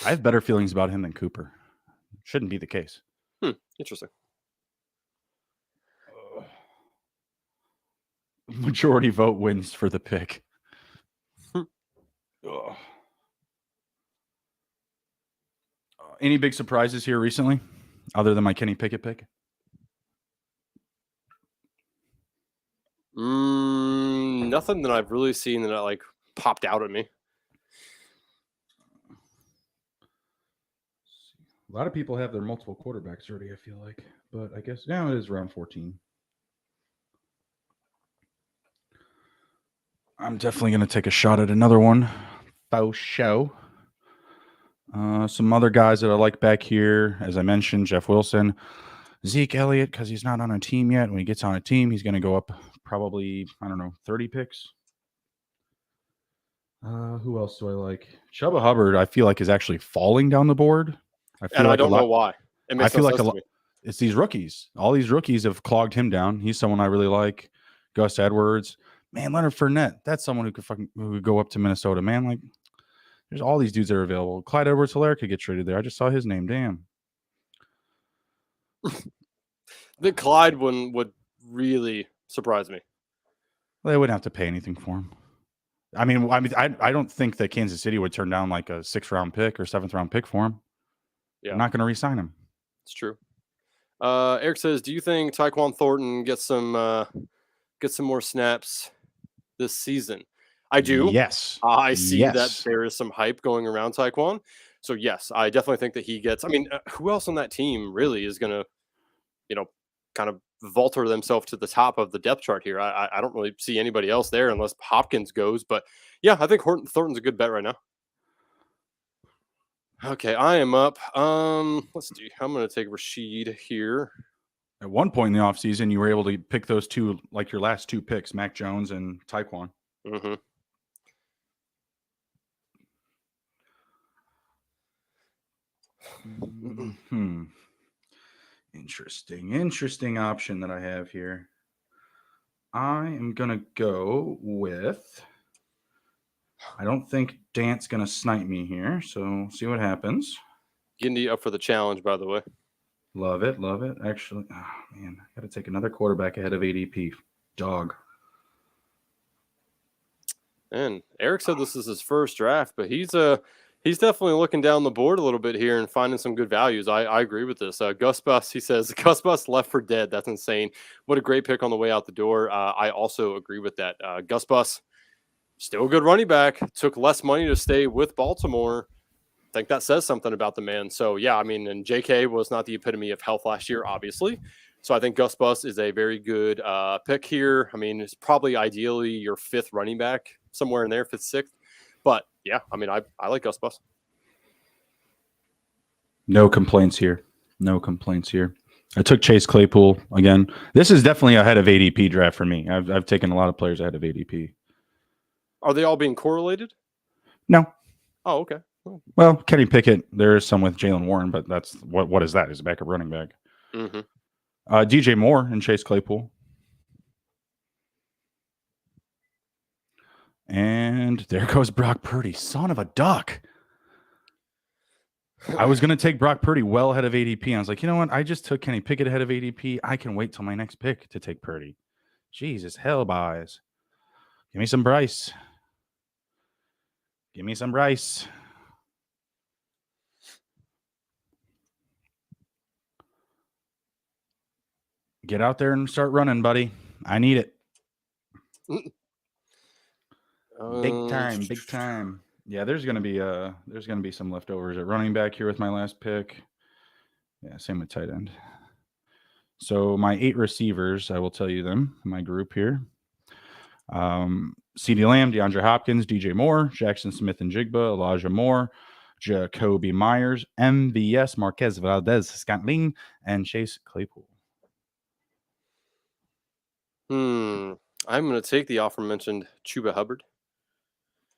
S1: I have better feelings about him than Cooper. Shouldn't be the case.
S2: Interesting.
S1: Majority vote wins for the pick. Any big surprises here recently, other than my Kenny Pickett pick?
S2: Nothing that I've really seen that popped out at me.
S1: A lot of people have their multiple quarterbacks already, I feel like, but I guess now it is round 14. I'm definitely going to take a shot at another one. Faux show. Some other guys that I like back here, as I mentioned, Jeff Wilson, Zeke Elliott, because he's not on a team yet. When he gets on a team, he's going to go up probably, 30 picks. Who else do I like? Chuba Hubbard, I feel like, is actually falling down the board.
S2: I don't know why. It makes sense to me.
S1: It's these rookies. All these rookies have clogged him down. He's someone I really like. Gus Edwards. Man, Leonard Fournette. That's someone who could go up to Minnesota. Man, there's all these dudes that are available. Clyde Edwards-Helaire could get traded there. I just saw his name. Damn.
S2: The Clyde one would really surprise me.
S1: Well, they wouldn't have to pay anything for him. I don't think that Kansas City would turn down like a 6th-round pick or 7th-round pick for him. Yeah, they're not going to re-sign him.
S2: It's true. Eric says, "Do you think Tyquan Thornton gets some more snaps this season?" I do.
S1: Yes.
S2: I see that there is some hype going around Tyquan. So yes, I definitely think that he gets. Who else on that team really is going to, kind of vaulter themselves to the top of the depth chart here? I don't really see anybody else there unless Hopkins goes. But yeah, I think Thornton's a good bet right now. Okay, I am up. Let's see. I'm going to take Rashid here.
S1: At one point in the offseason, you were able to pick those two, like your last 2 picks, Mac Jones and Tyquan.
S2: Mm-hmm.
S1: Interesting option that I have here. I am going to go with, I don't think Dant's going to snipe me here, so see what happens.
S2: Gindy up for the challenge, by the way.
S1: Love it. Love it. Actually, oh, man, I got to take another quarterback ahead of ADP. Dog.
S2: And Eric said this is his first draft, but he's definitely looking down the board a little bit here and finding some good values. I agree with this. Gus Bus, he says, Gus Bus left for dead. That's insane. What a great pick on the way out the door. I also agree with that. Gus Bus, still a good running back. Took less money to stay with Baltimore. I think that says something about the man. So, yeah, I mean, and JK was not the epitome of health last year, obviously. So I think Gus Bus is a very good pick here. I mean, it's probably ideally your fifth running back, somewhere in there, fifth, sixth. But, yeah, I mean, I like Gus Bus.
S1: No complaints here. No complaints here. I took Chase Claypool again. This is definitely ahead of ADP draft for me. I've taken a lot of players ahead of ADP.
S2: Are they all being correlated?
S1: No.
S2: Oh, okay.
S1: Well, Kenny Pickett, there is some with Jalen Warren, but that's what is that? Is a backup running back.
S2: Mm-hmm.
S1: DJ Moore and Chase Claypool. And there goes Brock Purdy, son of a duck. I was going to take Brock Purdy well ahead of ADP. I was like, you know what? I just took Kenny Pickett ahead of ADP. I can wait till my next pick to take Purdy. Jesus, hell, boys. Give me some Bryce. Give me some Bryce. Get out there and start running, buddy. I need it. Big time, big time. Yeah, there's gonna be some leftovers at running back here with my last pick. Yeah, same with tight end. So my 8 receivers, I will tell you them. My group here: CeeDee Lamb, DeAndre Hopkins, DJ Moore, Jackson Smith and Jigba, Elijah Moore, Jacoby Myers, MVS, Marquez Valdez-Scantling, and Chase Claypool.
S2: I'm going to take the aforementioned Chuba Hubbard.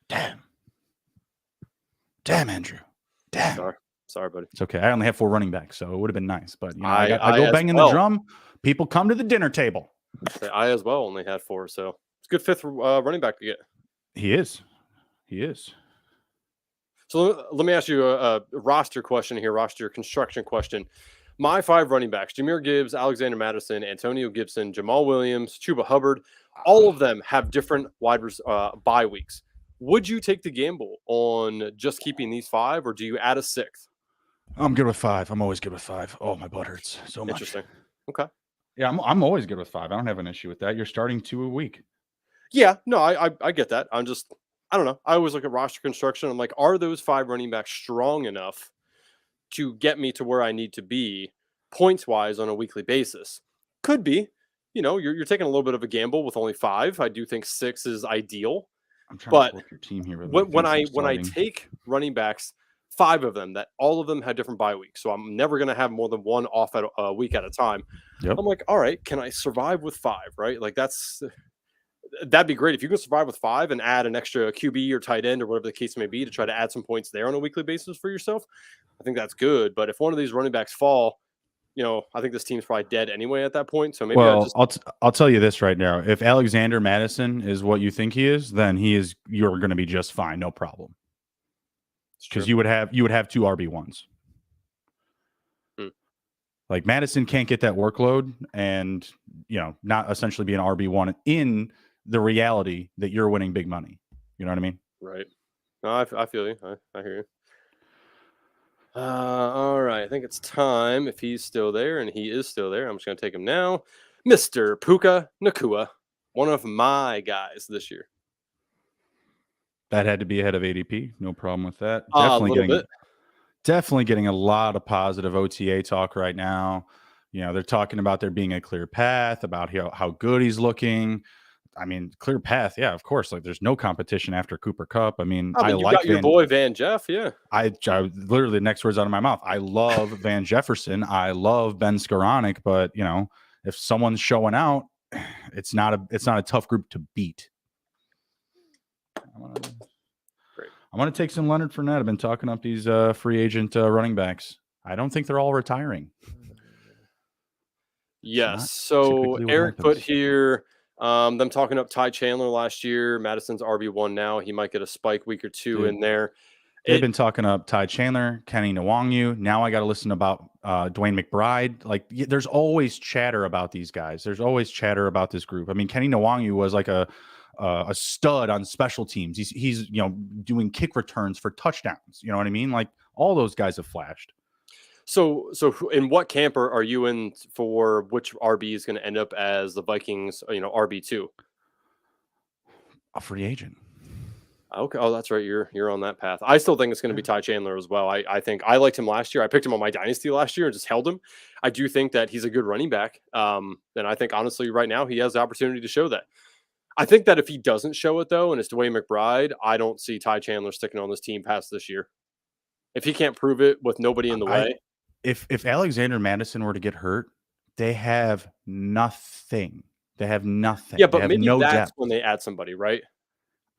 S1: Damn, Andrew. Damn.
S2: Sorry, buddy.
S1: It's okay. I only have 4 running backs, so it would have been nice. But you know, I go banging the drum. People come to the dinner table.
S2: I as well only had 4, so it's a good 5th running back to get.
S1: He is.
S2: So let me ask you a roster question here, roster construction question. My 5 running backs: Jahmyr Gibbs, Alexander Mattison, Antonio Gibson, Jamal Williams, Chuba Hubbard. All of them have different bye weeks. Would you take the gamble on just keeping these 5, or do you add a 6th?
S1: I'm good with 5. I'm always good with 5. Oh, my butt hurts so much.
S2: Interesting. Okay.
S1: Yeah, I'm always good with 5. I don't have an issue with that. You're starting 2 a week.
S2: Yeah, no, I get that. I don't know. I always look at roster construction. I'm like, are those 5 running backs strong enough to get me to where I need to be points wise on a weekly basis? Could be. You know, you're taking a little bit of a gamble with only 5. I do think 6 is ideal.
S1: I'm trying to pull up your team here.
S2: When I take running backs, 5 of them, that all of them had different bye weeks, so I'm never going to have more than 1 off at a week at a time. Yep. I'm like, all right, can I survive with 5? Right? Like that'd be great if you can survive with 5 and add an extra QB or tight end or whatever the case may be to try to add some points there on a weekly basis for yourself. I think that's good. But if one of these running backs fall, you know, I think this team's probably dead anyway at that point. So maybe
S1: I'll tell you this right now. If Alexander Mattison is what you think he is, then you're going to be just fine, no problem. Because you would have 2 RB1s. Like Madison can't get that workload and, you know, not essentially be an RB1 in the reality that you're winning big money. You know what I mean?
S2: Right. No, I feel you. I hear you. All right. I think it's time, if he's still there, and he is still there. I'm just going to take him now. Mr. Puka Nacua, one of my guys this year.
S1: That had to be ahead of ADP. No problem with that. Definitely getting a lot of positive OTA talk right now. You know, they're talking about there being a clear path, about how good he's looking. I mean, clear path, yeah, of course. Like, there's no competition after Cooper Kupp. I mean, I
S2: like got your boy Van Jeff, yeah.
S1: I literally, the next words out of my mouth. I love Van Jefferson. I love Ben Skoranek, but you know, if someone's showing out, it's not a tough group to beat. I'm going to take some Leonard Fournette. I've been talking up these free agent running backs. I don't think they're all retiring.
S2: Yes. So Eric put here them talking up Ty Chandler last year. Madison's RB1 now. He might get a spike week or 2 in there.
S1: they've been talking up Ty Chandler, Kenny Nwangwu. Now I got to listen about Dwayne McBride. Like, there's always chatter about these guys. There's always chatter about this group. I mean, Kenny Nwangwu was like a stud on special teams. He's doing kick returns for touchdowns. You know what I mean? Like, all those guys have flashed.
S2: So in what camp are you in for which RB is going to end up as the Vikings, RB2?
S1: A free agent.
S2: Okay. Oh, that's right. You're on that path. I still think it's going to be Ty Chandler as well. I think I liked him last year. I picked him on my dynasty last year and just held him. I do think that he's a good running back. And I think honestly right now he has the opportunity to show that. I think that if he doesn't show it though, and it's Dwayne McBride, I don't see Ty Chandler sticking on this team past this year. If he can't prove it with nobody in the way.
S1: If Alexander Madison were to get hurt, they have nothing. They have nothing.
S2: Yeah, but maybe
S1: no
S2: that's
S1: depth.
S2: when they add somebody, right?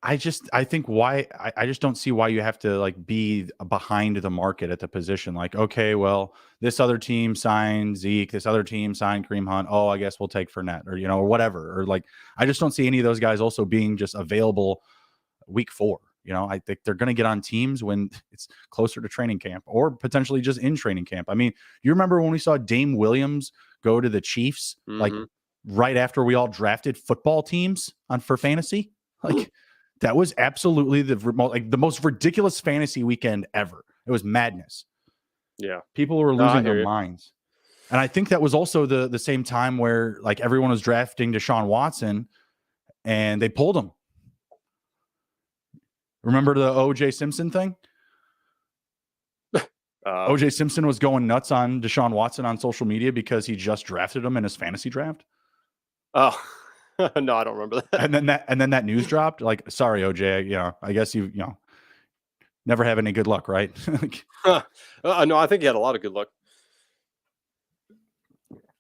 S1: I just don't see why you have to like be behind the market at the position. Like, okay, well, this other team signed Zeke, this other team signed Kareem Hunt. Oh, I guess we'll take Fournette or, or whatever. Or like, I just don't see any of those guys also being just available week 4. I think they're going to get on teams when it's closer to training camp or potentially just in training camp. I mean, you remember when we saw Dame Williams go to the Chiefs, like right after we all drafted football teams for fantasy? Like, that was absolutely the most ridiculous fantasy weekend ever. It was madness.
S2: Yeah.
S1: People were losing their minds. And I think that was also the same time where like everyone was drafting Deshaun Watson and they pulled him. Remember the O.J. Simpson thing? O.J. Simpson was going nuts on Deshaun Watson on social media because he just drafted him in his fantasy draft.
S2: Oh, no, I don't remember that.
S1: And then that news dropped. Like, sorry, OJ. I guess you never have any good luck, right?
S2: No, I think he had a lot of good luck.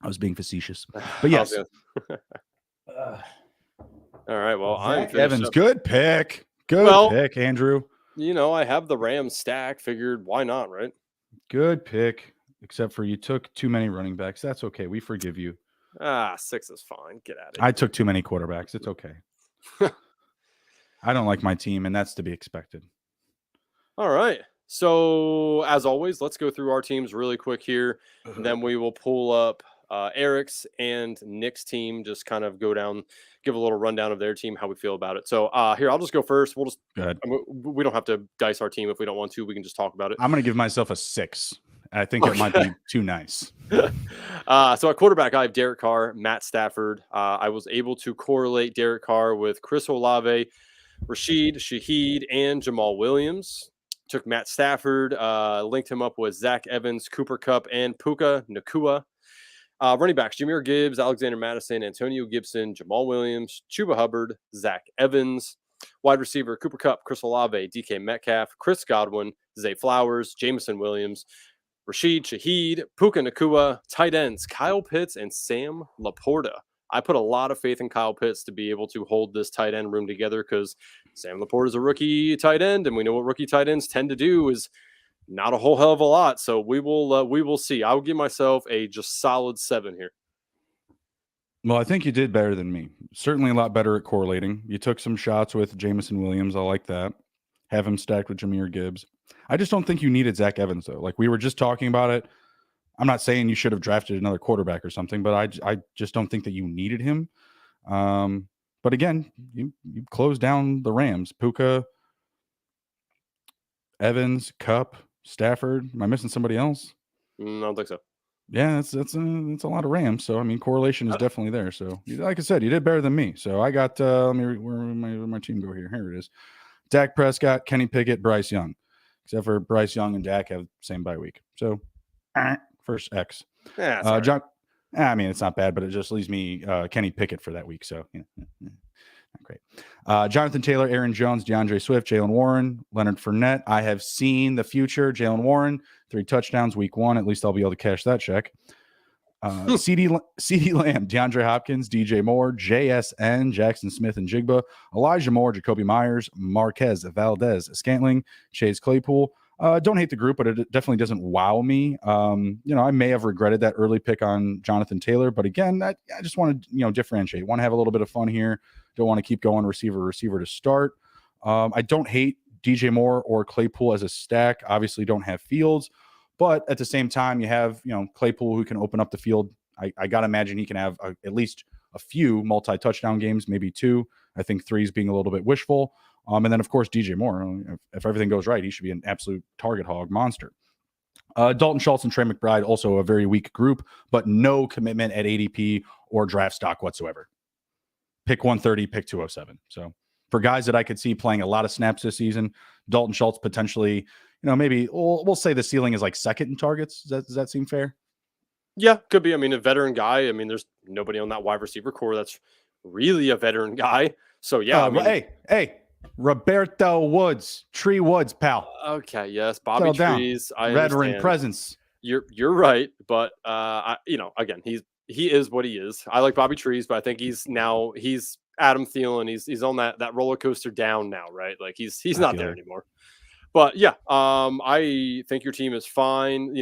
S1: I was being facetious, but yes.
S2: All right. Well,
S1: Zach Evans, good pick. Good pick, Andrew.
S2: I have the Rams stack. Figured why not, right?
S1: Good pick, except for you took too many running backs. That's okay. We forgive you.
S2: 6 is fine. Get out of here.
S1: I took too many quarterbacks. It's okay. I don't like my team, and that's to be expected.
S2: All right. So, as always, let's go through our teams really quick here. And then we will pull up Eric's and Nick's team, just kind of go down, give a little rundown of their team, how we feel about it. So here, I'll just go first. We'll just we don't have to dice our team if we don't want to. We can just talk about it.
S1: I'm going to give myself a 6. I think it might be too nice.
S2: So at quarterback, I have Derek Carr, Matt Stafford. I was able to correlate Derek Carr with Chris Olave, Rashid Shaheed, and Jamal Williams. Took Matt Stafford, linked him up with Zach Evans, Cooper Kupp, and Puka Nacua. Running backs, Jahmyr Gibbs, Alexander Madison, Antonio Gibson, Jamal Williams, Chuba Hubbard, Zach Evans. Wide receiver, Cooper Kupp, Chris Olave, DK Metcalf, Chris Godwin, Zay Flowers, Jameson Williams, Rashid Shaheed, Puka Nacua. Tight ends, Kyle Pitts and Sam Laporta. I put a lot of faith in Kyle Pitts to be able to hold this tight end room together because Sam Laporta is a rookie tight end, and we know what rookie tight ends tend to do is not a whole hell of a lot. So we will see. I will give myself a just solid 7 here.
S1: Well, I think you did better than me. Certainly a lot better at correlating. You took some shots with Jameson Williams. I like that. Have him stacked with Jahmyr Gibbs. I just don't think you needed Zach Evans, though. Like, we were just talking about it. I'm not saying you should have drafted another quarterback or something, but I just don't think that you needed him. But again, you closed down the Rams. Puka, Evans, Kupp, Stafford. Am I missing somebody else?
S2: I don't think so.
S1: Yeah, that's a lot of Rams. So I mean, correlation is definitely there. So like I said, you did better than me. So I got where my team go here? Here it is. Dak Prescott, Kenny Pickett, Bryce Young. Except for Bryce Young and Dak have the same bye week. So first X.
S2: Yeah,
S1: John. I mean, it's not bad, but it just leaves me Kenny Pickett for that week. So not great. Jonathan Taylor, Aaron Jones, DeAndre Swift, Jalen Warren, Leonard Fournette. I have seen the future. Jalen Warren, 3 touchdowns week 1. At least I'll be able to cash that check. CD Lamb, DeAndre Hopkins, DJ Moore, JSN, Jackson Smith and Jigba, Elijah Moore, Jacoby Myers, Marquez Valdez, Scantling, Chase Claypool. Don't hate the group, but it definitely doesn't wow me. I may have regretted that early pick on Jonathan Taylor, but again, I just want to, differentiate. Want to have a little bit of fun here. Don't want to keep going receiver to start. I don't hate DJ Moore or Claypool as a stack. Obviously, don't have Fields, but at the same time, you have Claypool who can open up the field. I gotta imagine he can have at least a few multi-touchdown games, maybe 2. I think 3 is being a little bit wishful. And then of course DJ Moore. If everything goes right, he should be an absolute target hog monster. Dalton Schultz and Trey McBride, also a very weak group, but no commitment at ADP or draft stock whatsoever. Pick 130, pick 207. So for guys that I could see playing a lot of snaps this season, Dalton Schultz potentially, maybe we'll say the ceiling is like second in targets. Does that seem fair?
S2: Yeah, could be. I mean, a veteran guy. I mean, there's nobody on that wide receiver core that's really a veteran guy. So yeah,
S1: hey, Roberto Woods, Tree Woods, pal.
S2: Okay, yes, Bobby Trees. I
S1: veteran presence.
S2: You're right, but again, he is what he is. I like Bobby Trees, but I think he's Adam Thielen. He's on that roller coaster down now, right? Like he's not there anymore. But yeah, I think your team is fine.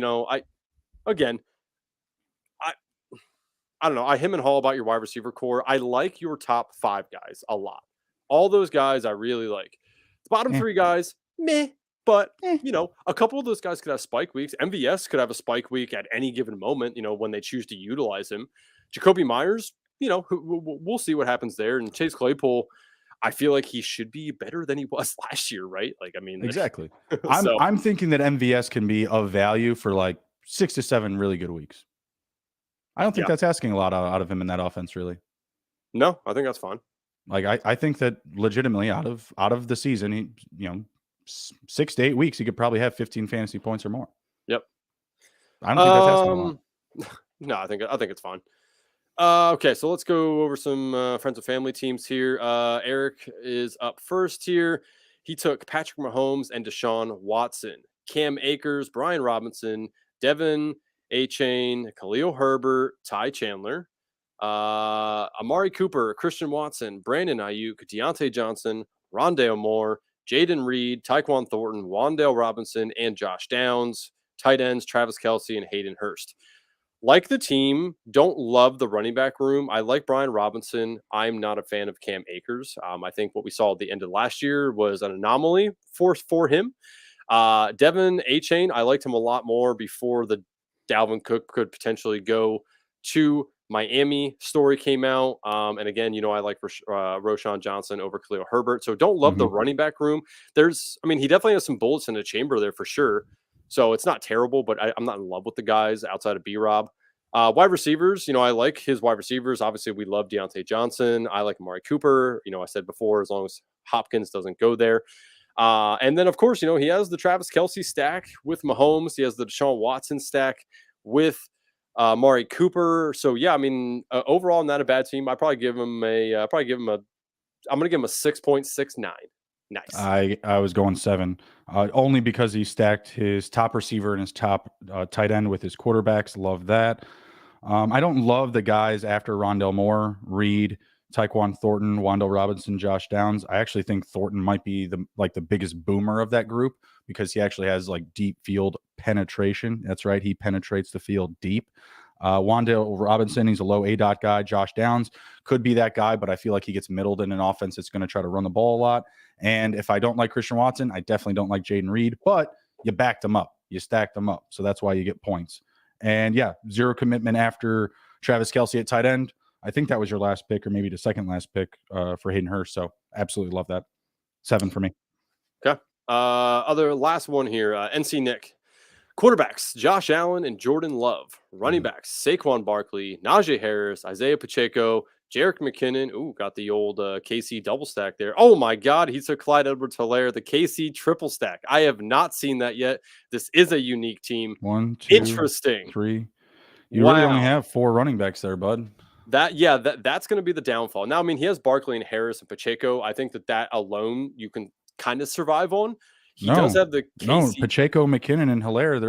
S2: I don't know. I hem and haw about your wide receiver core. I like your top 5 guys a lot. All those guys I really like. The bottom 3 guys, meh. But, a couple of those guys could have spike weeks. MVS could have a spike week at any given moment, when they choose to utilize him. Jacoby Myers, we'll see what happens there. And Chase Claypool, I feel like he should be better than he was last year, right? Like, I mean.
S1: Exactly. I'm thinking that MVS can be of value for like 6 to 7 really good weeks. I don't think that's asking a lot out of him in that offense, really.
S2: No, I think that's fine.
S1: Like I think that legitimately out of the season, he 6 to 8 weeks, he could probably have 15 fantasy points or more.
S2: Yep.
S1: I don't think that's asking a lot.
S2: No, I think it's fine. Okay, so let's go over some friends and family teams here. Eric is up first here. He took Patrick Mahomes and Deshaun Watson, Cam Akers, Brian Robinson, Devin A-Chain, Khalil Herbert, Ty Chandler, Amari Cooper, Christian Watson, Brandon Ayuk, Deontay Johnson, Rondale Moore, Jaden Reed, Tyquan Thornton, Wan'Dale Robinson, and Josh Downs. Tight ends, Travis Kelce and Hayden Hurst. Like the team, don't love the running back room. I like Brian Robinson. I'm not a fan of Cam Akers. I think what we saw at the end of last year was an anomaly for him. Devin A-Chain, I liked him a lot more before the Dalvin Cook could potentially go to Miami story came out. And again, I like Roshan Johnson over Khalil Herbert. So don't love the running back room. He definitely has some bullets in the chamber there for sure. So it's not terrible, but I'm not in love with the guys outside of B-Rob. Wide receivers, I like his wide receivers. Obviously, we love Deontay Johnson. I like Amari Cooper. I said before, as long as Hopkins doesn't go there. And then, of course, he has the Travis Kelce stack with Mahomes. He has the Deshaun Watson stack with Amari Cooper. So, yeah, overall, not a bad team. I'm going to give him a 6.69. Nice.
S1: I was going 7, only because he stacked his top receiver and his top tight end with his quarterbacks. Love that. I don't love the guys after Rondale Moore, Reed, Tyquan Thornton, Wan'Dale Robinson, Josh Downs. I actually think Thornton might be the biggest boomer of that group because he actually has like deep field penetration. That's right. He penetrates the field deep. Wan'Dale Robinson, he's a low A-dot guy. Josh Downs could be that guy, but I feel like he gets middled in an offense that's going to try to run the ball a lot. And if I don't like Christian Watson, I definitely don't like Jaden Reed, but you backed them up. You stacked them up. So that's why you get points. And yeah, 0 commitment after Travis Kelce at tight end. I think that was your last pick or maybe the second last pick for Hayden Hurst. So absolutely love that. 7 for me.
S2: Okay. Other last one here, NC Nick. Quarterbacks, Josh Allen and Jordan Love. Running backs, Saquon Barkley, Najee Harris, Isaiah Pacheco, Jerick McKinnon. Ooh, got the old KC double stack there. Oh my God, he took Clyde Edwards-Helaire, the KC triple stack. I have not seen that yet. This is a unique team.
S1: 1, 2,
S2: interesting.
S1: 3. You really only have 4 running backs there, bud.
S2: That's going to be the downfall. Now, he has Barkley and Harris and Pacheco. I think that alone you can kind of survive on. He does have the KC.
S1: Pacheco, McKinnon, and Helaire.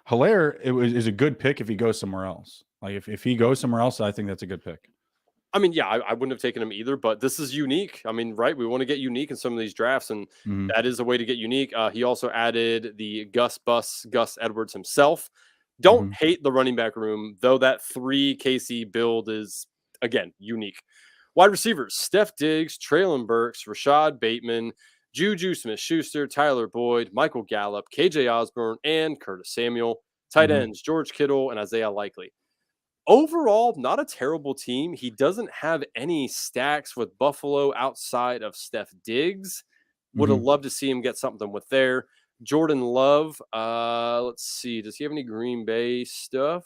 S1: Helaire is a good pick if he goes somewhere else. Like if he goes somewhere else, I think that's a good pick.
S2: I wouldn't have taken him either, but this is unique. Right? We want to get unique in some of these drafts, and that is a way to get unique. He also added the Gus Edwards himself. Don't hate the running back room, though that 3 KC build is, again, unique. Wide receivers, Steph Diggs, Traylon Burks, Rashad Bateman, Juju Smith-Schuster, Tyler Boyd, Michael Gallup, KJ Osborne, and Curtis Samuel. Tight ends, George Kittle and Isaiah Likely. Overall, not a terrible team. He doesn't have any stacks with Buffalo outside of Steph Diggs. Would have loved to see him get something with there. Jordan Love, let's see. Does he have any Green Bay stuff?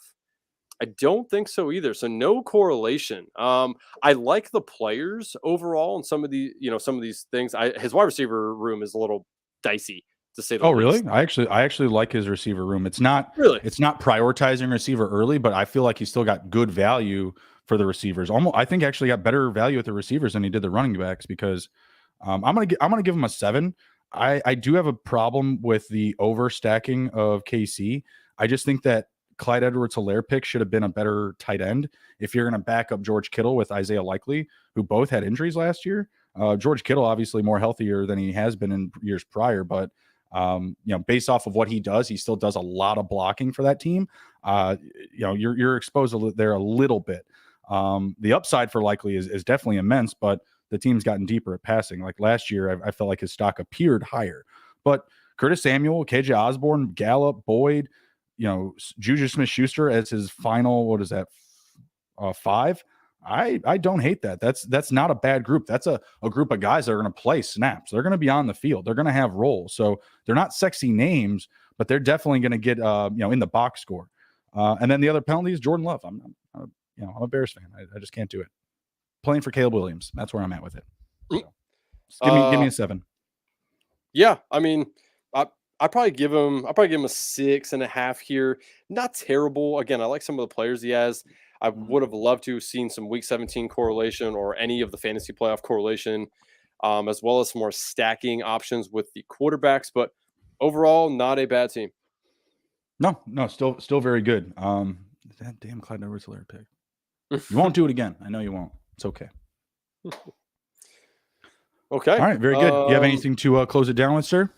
S2: I don't think so either. So no correlation. I like the players overall and some of these things. His wide receiver room is a little dicey to say the least.
S1: Really? I actually like his receiver room. It's not prioritizing receiver early, but I feel like he's still got good value for the receivers. I think actually got better value with the receivers than he did the running backs because I'm gonna give him a 7. I do have a problem with the overstacking of KC. I just think that Clyde Edwards-Helaire pick should have been a better tight end if you're going to back up George Kittle with Isaiah Likely, who both had injuries last year. George Kittle obviously more healthier than he has been in years prior, but based off of what he does, he still does a lot of blocking for that team. You're exposed there a little bit. The upside for Likely is definitely immense, but the team's gotten deeper at passing. Like last year, I felt like his stock appeared higher. But Curtis Samuel, KJ Osborne, Gallup, Boyd, Juju Smith-Schuster as his final, what is that, 5? I don't hate that. That's not a bad group. That's a group of guys that are going to play snaps. They're going to be on the field. They're going to have roles. So they're not sexy names, but they're definitely going to get in the box score. And then the other penalty is Jordan Love. I'm a Bears fan. I just can't do it. Playing for Caleb Williams. That's where I'm at with it. So give me a 7.
S2: Yeah, I mean, I probably give him a 6.5 here. Not terrible. Again, I like some of the players he has. I would have loved to have seen some week 17 correlation or any of the fantasy playoff correlation, as well as some more stacking options with the quarterbacks. But overall, not a bad team.
S1: No, still very good. That damn Clyde Edwards-Helaire pick. You won't do it again. I know you won't. It's okay.
S2: Okay.
S1: All right. Very good. You have anything to close it down with, sir?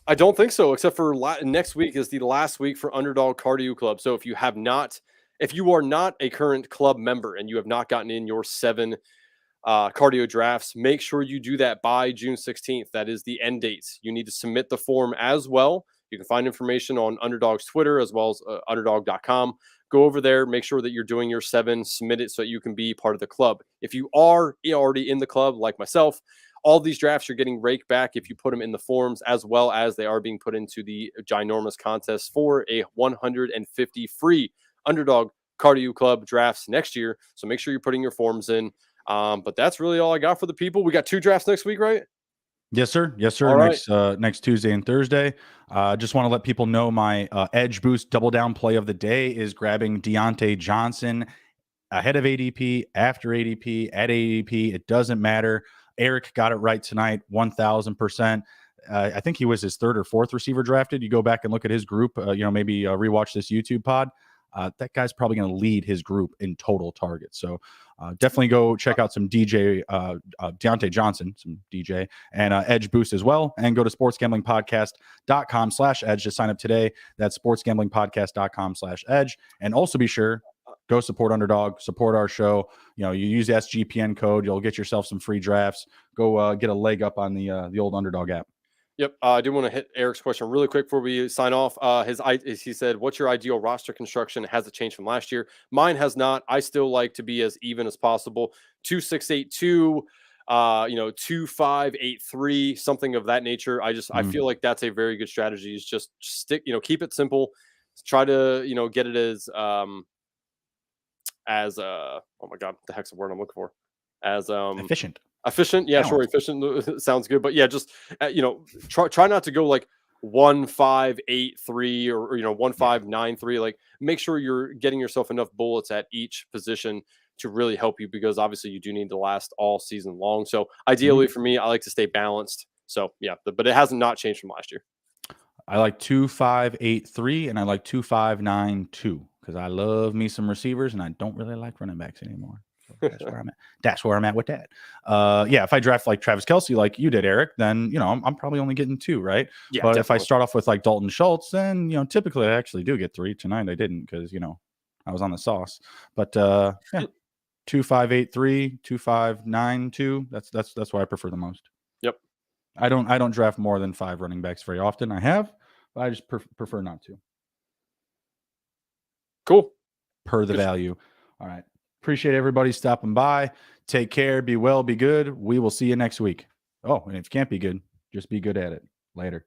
S2: I don't think so, except for next week is the last week for Underdog Cardio Club. So if you are not a current club member and you have not gotten in your 7 cardio drafts, make sure you do that by June 16th. That is the end date. You need to submit the form as well. You can find information on Underdog's Twitter as well as underdog.com. Go over there, make sure that you're doing your 7, submit it so that you can be part of the club. If you are already in the club, like myself, all these drafts are getting raked back if you put them in the forums, as well as they are being put into the ginormous contest for a 150 free Underdog Cardio Club drafts next year. So make sure you're putting your forms in. But that's really all I got for the people. We got 2 drafts next week, right?
S1: Yes, sir.
S2: All
S1: next Tuesday and Thursday. Just want to let people know my Edge Boost double down play of the day is grabbing Deontay Johnson ahead of ADP, after ADP, at ADP. It doesn't matter. Eric got it right tonight, 1,000%. I think he was his 3rd or 4th receiver drafted. You go back and look at his group, maybe rewatch this YouTube pod. That guy's probably going to lead his group in total targets. So definitely go check out some Deontay Johnson, some DJ, and Edge Boost as well. And go to sportsgamblingpodcast.com/edge to sign up today. That's sportsgamblingpodcast.com/edge. And also be sure, go support Underdog, support our show. You use the SGPN code, you'll get yourself some free drafts. Go get a leg up on the old Underdog app.
S2: Yep. I do want to hit Eric's question really quick before we sign off. He said, what's your ideal roster construction? Has it changed from last year? Mine has not. I still like to be as even as possible. 2-6-8-2, 2-5-8-3, something of that nature. I feel like that's a very good strategy. Is just stick, keep it simple. Try to, get it as oh my God, the heck's the word I'm looking for? As
S1: efficient.
S2: Efficient, yeah, sure. Efficient sounds good, but yeah, just try not to go like 1-5-8-3 or 1-5-9-3. Like, make sure you're getting yourself enough bullets at each position to really help you, because obviously you do need to last all season long. So ideally for me, I like to stay balanced. So yeah, but it hasn't not changed from last year.
S1: I like 2-5-8-3 and I like 2-5-9-2 because I love me some receivers and I don't really like running backs anymore. That's where I'm at. That's where I'm at with that. If I draft like Travis Kelce, like you did, Eric, then I'm probably only getting 2, right? Yeah. But definitely. If I start off with like Dalton Schultz, then typically I actually do get 3. Tonight I didn't because I was on the sauce. But 2-5-8-3, 2-5-9-2. That's what I prefer the most.
S2: Yep.
S1: I don't draft more than 5 running backs very often. I have, but I just prefer not to.
S2: Cool.
S1: Per the value. All right. Appreciate everybody stopping by. Take care. Be well. Be good. We will see you next week. Oh, and if you can't be good, just be good at it. Later.